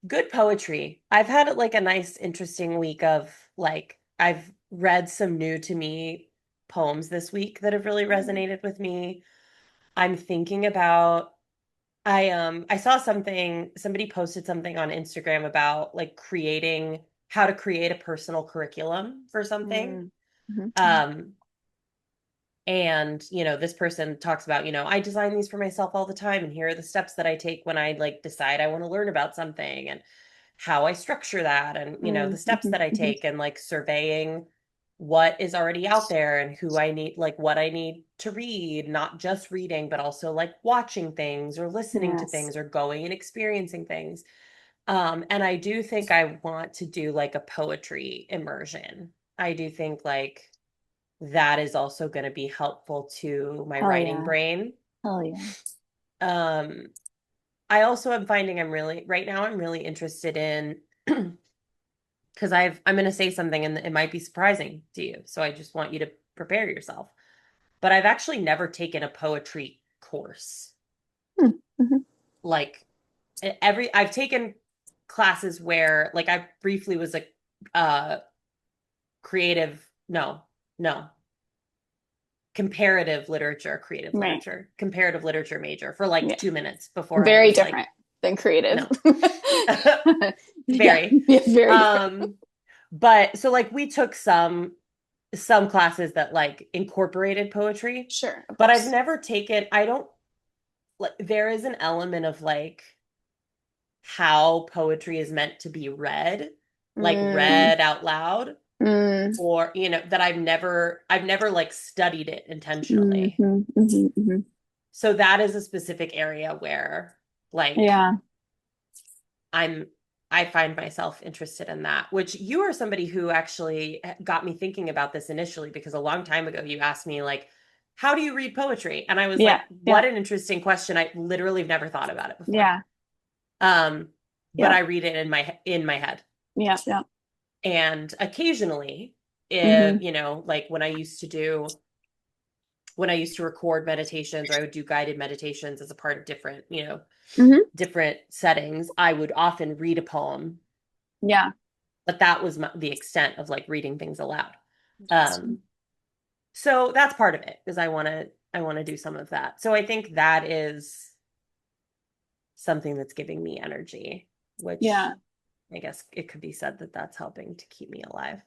Speaker 2: Good poetry. I've had like a nice, interesting week of like, I've read some new to me poems this week that have really resonated with me. I'm thinking about, I saw somebody posted something on Instagram about like creating how to create a personal curriculum for something.
Speaker 1: Mm. Mhm.
Speaker 2: Um, and this person talks about, I design these for myself all the time, and here are the steps that I take when I like decide I want to learn about something, and how I structure that, and the
Speaker 1: Mm,
Speaker 2: steps
Speaker 1: mhm,
Speaker 2: that I
Speaker 1: mhm.
Speaker 2: take, and like surveying what is already out there and who I need, like what I need to read, not just reading but also like watching things or listening to
Speaker 1: Yes.
Speaker 2: things or going and experiencing things. And I do think I want to do like a poetry immersion. I do think like that is also going to be helpful to my
Speaker 1: Hell
Speaker 2: writing
Speaker 1: yeah.
Speaker 2: brain.
Speaker 1: Hell yeah.
Speaker 2: Um, I also am finding right now I'm really interested in because I'm going to say something and it might be surprising to you. So I just want you to prepare yourself. But I've actually never taken a poetry course.
Speaker 1: Mm, mhm.
Speaker 2: Like I've taken classes where like I briefly was a creative, no,
Speaker 1: Right.
Speaker 2: comparative literature major for like
Speaker 1: Yeah.
Speaker 2: 2 minutes before I
Speaker 1: Very
Speaker 2: was like,
Speaker 1: different than creative.
Speaker 2: no.
Speaker 1: Yeah.
Speaker 2: Very.
Speaker 1: Yeah. Very different.
Speaker 2: Um, but so like we took some classes that like incorporated poetry,
Speaker 1: Sure. Of
Speaker 2: but I've
Speaker 1: course.
Speaker 2: never taken, I don't like, there is an element of like how poetry is meant to be read, like
Speaker 1: Mm,
Speaker 2: read out loud,
Speaker 1: mm,
Speaker 2: or that I've never like studied it
Speaker 1: mhm,
Speaker 2: intentionally.
Speaker 1: mhm, mhm.
Speaker 2: So that is a specific area where like
Speaker 1: Yeah.
Speaker 2: I'm I find myself interested in that, which you are somebody who actually got me thinking about this initially, because a long time ago you asked me like, how do you read poetry? And I was
Speaker 1: Yeah.
Speaker 2: like,
Speaker 1: Yeah.
Speaker 2: what an interesting question. I literally have never thought about it before.
Speaker 1: Yeah.
Speaker 2: Um, but
Speaker 1: Yeah.
Speaker 2: I read it in my head.
Speaker 1: Yeah. Yeah.
Speaker 2: And occasionally,
Speaker 1: Hmm.
Speaker 2: like when I used to record meditations, or I would do guided meditations as a part of
Speaker 1: Hmm.
Speaker 2: different settings, I would often read a poem,
Speaker 1: Yeah.
Speaker 2: but that was the extent of like reading things aloud.
Speaker 1: Interesting.
Speaker 2: Um, so that's part of it, is I want to do some of that. So I think that is something that's giving me energy, which
Speaker 1: Yeah.
Speaker 2: I guess it could be said that that's helping to keep me alive.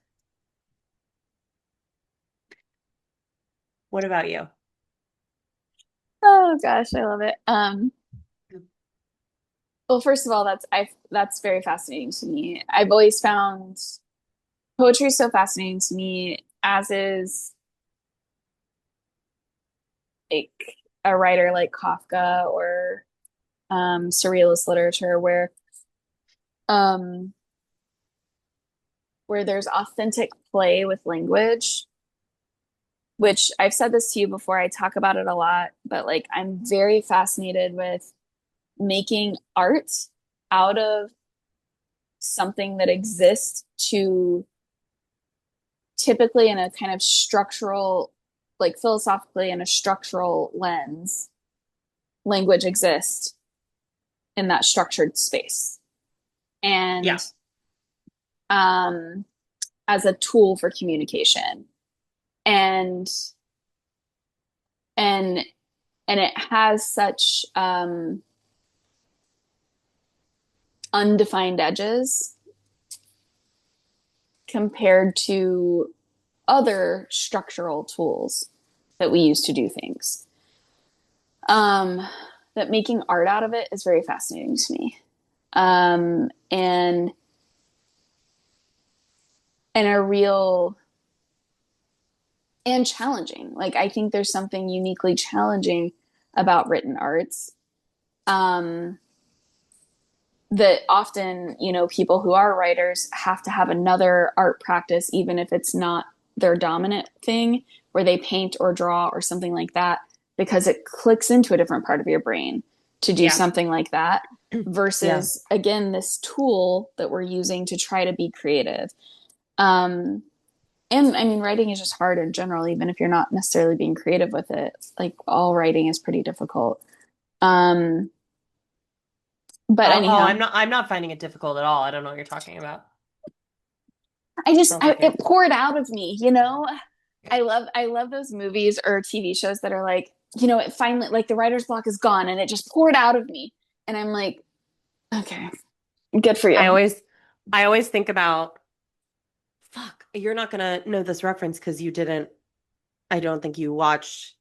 Speaker 2: What about you?
Speaker 1: Oh gosh, I love it. Well, first of all, that's very fascinating to me. I've always found poetry so fascinating to me, as is like a writer like Kafka or surrealist literature um, where there's authentic play with language, which I've said this to you before. I talk about it a lot, but like I'm very fascinated with making art out of something that exists to typically in a kind of structural, like philosophically in a structural lens, language exists in that structured space.
Speaker 2: Yeah.
Speaker 1: And um, as a tool for communication. And and and it has such undefined edges compared to other structural tools that we use to do things. Um, that making art out of it is very fascinating to me. And a real and challenging. Like I think there's something uniquely challenging about written arts. Um, that often, people who are writers have to have another art practice, even if it's not their dominant thing, where they paint or draw or something like that, because it clicks into a different part of your brain to do
Speaker 2: Yeah.
Speaker 1: something like that
Speaker 2: Yeah.
Speaker 1: versus, again, this tool that we're using to try to be creative. Um, and I mean, writing is just hard in general, even if you're not necessarily being creative with it. Like all writing is pretty difficult. Um, but anyhow,
Speaker 2: I'm not finding it difficult at all. I don't know what you're talking about. Sounds like
Speaker 1: it
Speaker 2: it.
Speaker 1: poured out of me. I love those movies or TV shows that are like, it finally, like the writer's block is gone and it just poured out of me. And I'm like, okay, good for
Speaker 2: I
Speaker 1: you.
Speaker 2: always I always think about, fuck, you're not gonna know this reference because you didn't, I don't think you watched.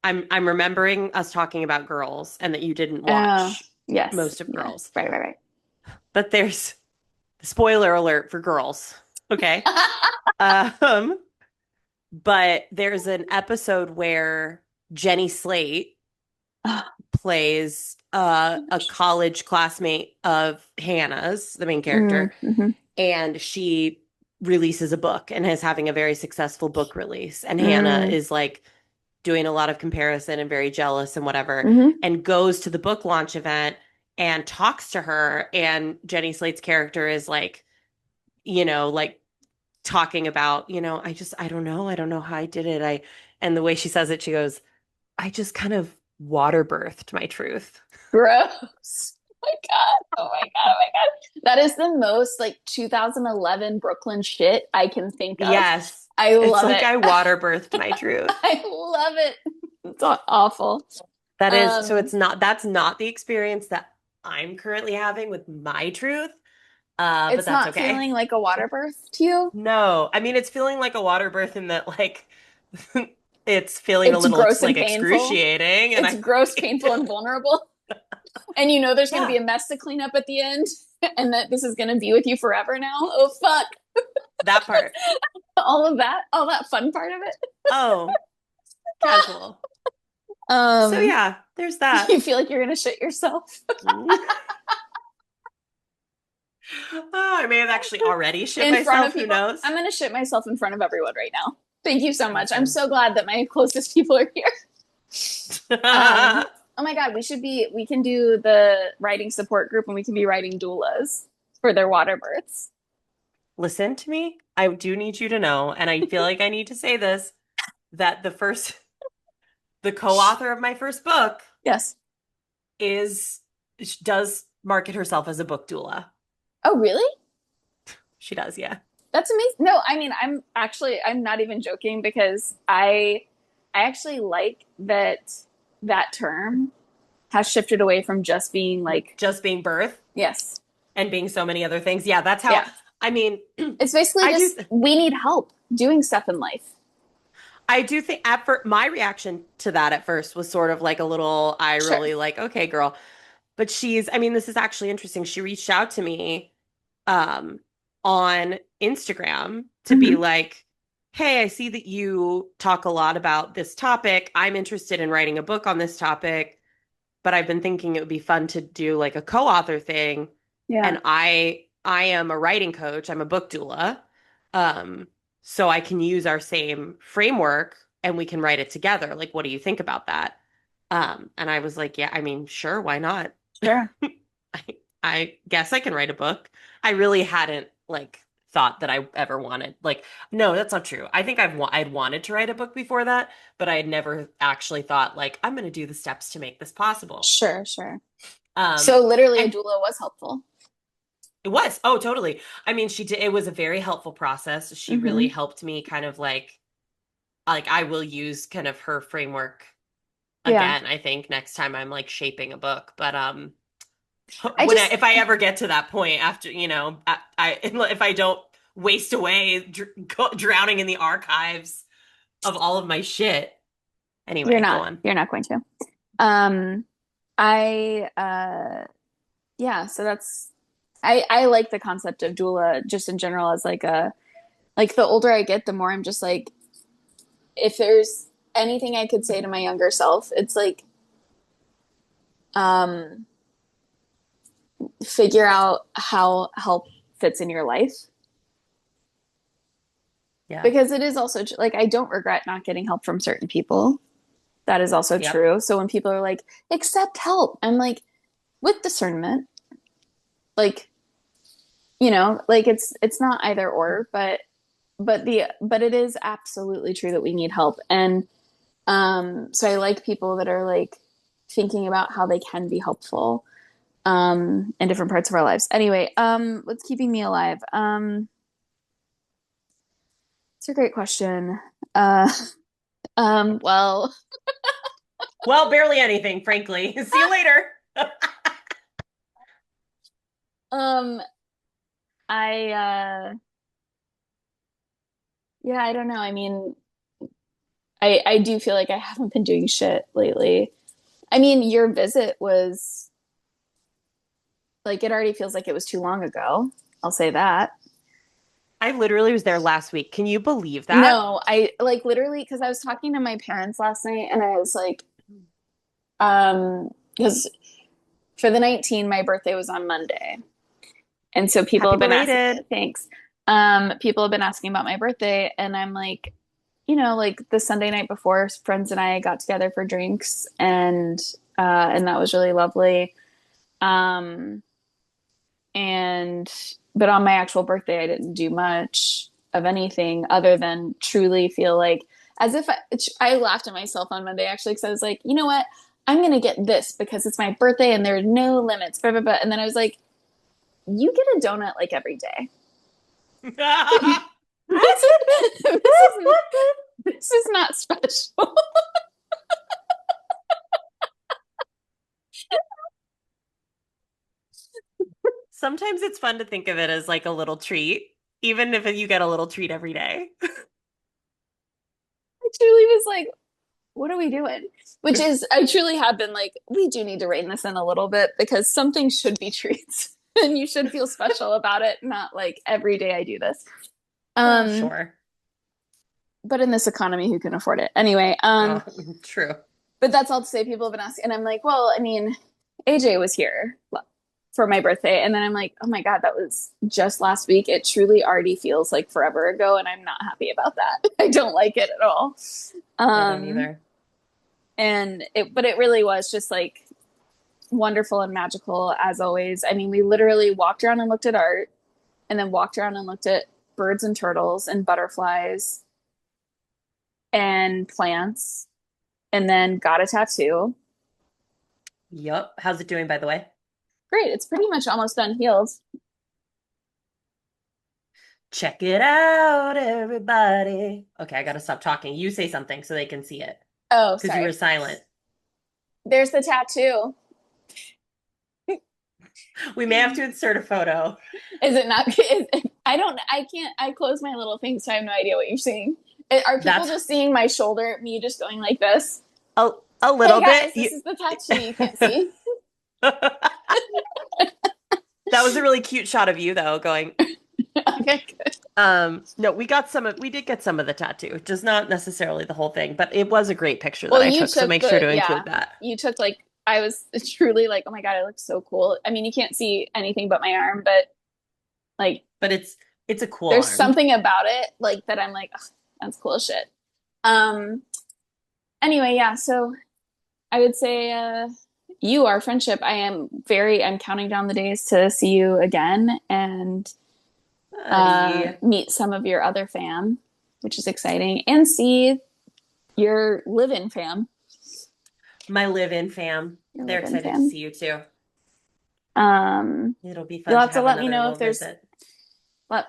Speaker 2: I'm remembering us talking about Girls and that you didn't
Speaker 1: Oh,
Speaker 2: watch
Speaker 1: yes.
Speaker 2: most of
Speaker 1: Yeah.
Speaker 2: Girls.
Speaker 1: Right, right,
Speaker 2: But there's spoiler alert for Girls. Okay. Um, but there's an episode where Jenny Slate
Speaker 1: right.
Speaker 2: plays a college classmate of Hannah's, the main character,
Speaker 1: Mm-hmm.
Speaker 2: and she releases a book and is having a very successful book release. And Hannah
Speaker 1: Mm-hmm.
Speaker 2: is like doing a lot of comparison and very jealous and whatever,
Speaker 1: Mm-hmm.
Speaker 2: and goes to the book launch event and talks to her. And Jenny Slate's character is like, like talking about, I don't know how I did it. And the way she says it, she goes, I just kind of water birthed my truth.
Speaker 1: Gross. Oh my God. Oh my God. Oh my God. That is the most like 2011 Brooklyn shit I can think of.
Speaker 2: Yes.
Speaker 1: I
Speaker 2: It's
Speaker 1: love
Speaker 2: like
Speaker 1: it.
Speaker 2: I water birthed my truth.
Speaker 1: I love it. It's awful.
Speaker 2: That is, so
Speaker 1: Um,
Speaker 2: that's not the experience that I'm currently having with my truth. But
Speaker 1: it's
Speaker 2: that's
Speaker 1: not
Speaker 2: okay.
Speaker 1: feeling like a water birth to you.
Speaker 2: No, I mean, it's feeling like a water birth in that, like, it's feeling a
Speaker 1: It's
Speaker 2: little
Speaker 1: gross and
Speaker 2: like
Speaker 1: painful.
Speaker 2: excruciating, and
Speaker 1: It's
Speaker 2: I
Speaker 1: gross, painful, and vulnerable. And you know there's going to be
Speaker 2: yeah,
Speaker 1: a mess to clean up at the end, and that this is going to be with you forever now. Oh fuck!
Speaker 2: that part.
Speaker 1: All that fun part of it.
Speaker 2: Oh, casual. So
Speaker 1: Um,
Speaker 2: yeah, there's that.
Speaker 1: you feel like you're going to shit yourself
Speaker 2: Oh, I may have actually already shit
Speaker 1: in front of
Speaker 2: myself. Who
Speaker 1: people. I'm
Speaker 2: knows?
Speaker 1: going to shit myself in front of everyone right now. Thank you so much. I'm
Speaker 2: Awesome.
Speaker 1: so glad that my closest people are here. Oh my God, we can do the writing support group and we can be writing doulas for their water births.
Speaker 2: Listen to me. I do need you to know, and I feel like I need to say this, that the co-author of my first book
Speaker 1: Yes.
Speaker 2: is does market herself as a book doula.
Speaker 1: Oh, really?
Speaker 2: She does, yeah.
Speaker 1: That's amazing. No, I mean, I'm not even joking because I actually like that term has shifted away from just being like,
Speaker 2: Just being birth
Speaker 1: yes,
Speaker 2: and being so many other things. Yeah, that's how,
Speaker 1: yeah.
Speaker 2: I mean,
Speaker 1: It's basically
Speaker 2: I do
Speaker 1: just we need help doing stuff in life.
Speaker 2: I do think at first, my reaction to that at first was sort of like a little eye
Speaker 1: Sure.
Speaker 2: rolly, like, okay, girl. But I mean, this is actually interesting. She reached out to me um on Instagram to be
Speaker 1: Hmm.
Speaker 2: like, hey, I see that you talk a lot about this topic. I'm interested in writing a book on this topic, but I've been thinking it would be fun to do like a co-author thing.
Speaker 1: Yeah.
Speaker 2: And I am a writing coach. I'm a book doula. Um, so I can use our same framework and we can write it together. Like, what do you think about that? And I was like, yeah, I mean, sure, why not?
Speaker 1: Sure.
Speaker 2: I, I guess I can write a book. I really hadn't like thought that I ever wanted. Like, no, that's not true. I think I'd wanted to write a book before that, but I had never actually thought like I'm going to do the steps to make this possible.
Speaker 1: Sure. Sure.
Speaker 2: Um,
Speaker 1: So literally a
Speaker 2: and
Speaker 1: doula was helpful.
Speaker 2: it was, oh, totally. I mean, she did, it was a very helpful process. She really
Speaker 1: Hmm.
Speaker 2: helped me kind of like I will use kind of her framework
Speaker 1: Yeah.
Speaker 2: again, I think next time I'm like shaping a book. But
Speaker 1: I
Speaker 2: when
Speaker 1: just,
Speaker 2: if I ever get to that point after, if I don't waste away drowning in the archives of all of my shit. Anyway, go on.
Speaker 1: you're not going to. Um, I, yeah, so I like the concept of doula just in general as like like the older I get, the more I'm just like, if there's anything I could say to my younger self, it's like, um, figure out how help fits in your life.
Speaker 2: Yeah.
Speaker 1: Because it is also like, I don't regret not getting help from certain people. That is also
Speaker 2: Yep.
Speaker 1: true. So when people are like, accept help, I'm like, with discernment, like, like it's not either or, but it is absolutely true that we need help. And so I like people that are like thinking about how they can be helpful in different parts of our lives. Anyway, what's keeping me alive? It's a great question. Uh well,
Speaker 2: Well, barely anything, frankly. See you later.
Speaker 1: um I yeah, I don't know. I mean, I do feel like I haven't been doing shit lately. I mean, your visit was like it already feels like it was too long ago. I'll say that.
Speaker 2: I literally was there last week. Can you believe that?
Speaker 1: No, I like literally because I was talking to my parents last night and I was like, because for the 19, my birthday was on Monday. And so people
Speaker 2: Happy
Speaker 1: have been asking,
Speaker 2: belated.
Speaker 1: thanks. People have been asking about my birthday, and I'm like, like the Sunday night before, friends and I got together for drinks, and that was really lovely. Um, and but on my actual birthday, I didn't do much of anything other than truly feel like as if I laughed at myself on Monday actually because I was like, you know what, I'm gonna get this because it's my birthday and there are no limits, blah, blah, blah. And then I was like, you get a donut like every day. This is not special.
Speaker 2: Sometimes it's fun to think of it as like a little treat, even if you get a little treat every day.
Speaker 1: I truly was like, what are we doing? Which is, I truly have been like, we do need to rein this in a little bit because something should be treats and you should feel special about it, not like every day I do this. Um,
Speaker 2: Sure.
Speaker 1: but in this economy, who can afford it? Anyway,
Speaker 2: Oh, true.
Speaker 1: but that's all to say people have been asking, and I'm like, well, I mean, AJ was here for my birthday, and then I'm like, oh my God, that was just last week. It truly already feels like forever ago, and I'm not happy about that. I don't like it at all.
Speaker 2: I don't
Speaker 1: Um,
Speaker 2: either.
Speaker 1: but it really was just like wonderful and magical as always. I mean, we literally walked around and looked at art, and then walked around and looked at birds and turtles and butterflies and plants, and then got a tattoo.
Speaker 2: Yup. How's it doing, by the way?
Speaker 1: Great, it's pretty much almost done healed.
Speaker 2: Check it out, everybody. Okay, I gotta stop talking. You say something so they can see it
Speaker 1: Oh,
Speaker 2: because you were
Speaker 1: sorry.
Speaker 2: silent.
Speaker 1: There's the tattoo.
Speaker 2: We may have to insert a photo.
Speaker 1: Is it not? I don't. I can't. I close my little thing, so I have no idea what you're seeing. Are people
Speaker 2: That's
Speaker 1: just seeing my shoulder, me just going like this?
Speaker 2: a, a
Speaker 1: Hey
Speaker 2: little bit.
Speaker 1: guys, this is the tattoo you can't see.
Speaker 2: That was a really cute shot of you though, going.
Speaker 1: Okay, good.
Speaker 2: No, we did get some of the tattoo, just not necessarily the whole thing, but it was a great picture that
Speaker 1: Well,
Speaker 2: I
Speaker 1: you
Speaker 2: took, so
Speaker 1: took
Speaker 2: make sure
Speaker 1: the,
Speaker 2: to
Speaker 1: yeah,
Speaker 2: include that.
Speaker 1: you took like, I was truly like, oh my God, it looks so cool. I mean, you can't see anything but my arm, but like,
Speaker 2: But it's a cool
Speaker 1: there's
Speaker 2: arm.
Speaker 1: something about it like that I'm like, "Ugh, that's cool as shit." Um, anyway, yeah, so I would say, you, our friendship, I'm counting down the days to see you again and
Speaker 2: Buddy.
Speaker 1: meet some of your other fam, which is exciting, and see your live-in fam.
Speaker 2: My live-in fam.
Speaker 1: Your
Speaker 2: They're
Speaker 1: live-in
Speaker 2: excited to
Speaker 1: fam.
Speaker 2: see you too.
Speaker 1: Um,
Speaker 2: It'll be
Speaker 1: you'll
Speaker 2: fun to
Speaker 1: have to
Speaker 2: have
Speaker 1: let me
Speaker 2: another
Speaker 1: know if
Speaker 2: little
Speaker 1: there's.
Speaker 2: visit.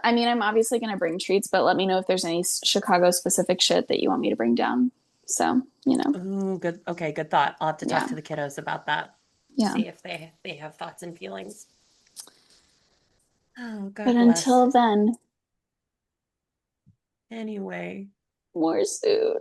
Speaker 1: I mean, I'm obviously going to bring treats, but let me know if there's any Chicago specific shit that you want me to bring down. So,
Speaker 2: Ooh, good. Okay, good thought. I'll have to talk
Speaker 1: yeah,
Speaker 2: to the kiddos about that.
Speaker 1: yeah.
Speaker 2: See if they have thoughts and feelings. Oh,
Speaker 1: But
Speaker 2: God bless.
Speaker 1: until then,
Speaker 2: Anyway.
Speaker 1: more suit.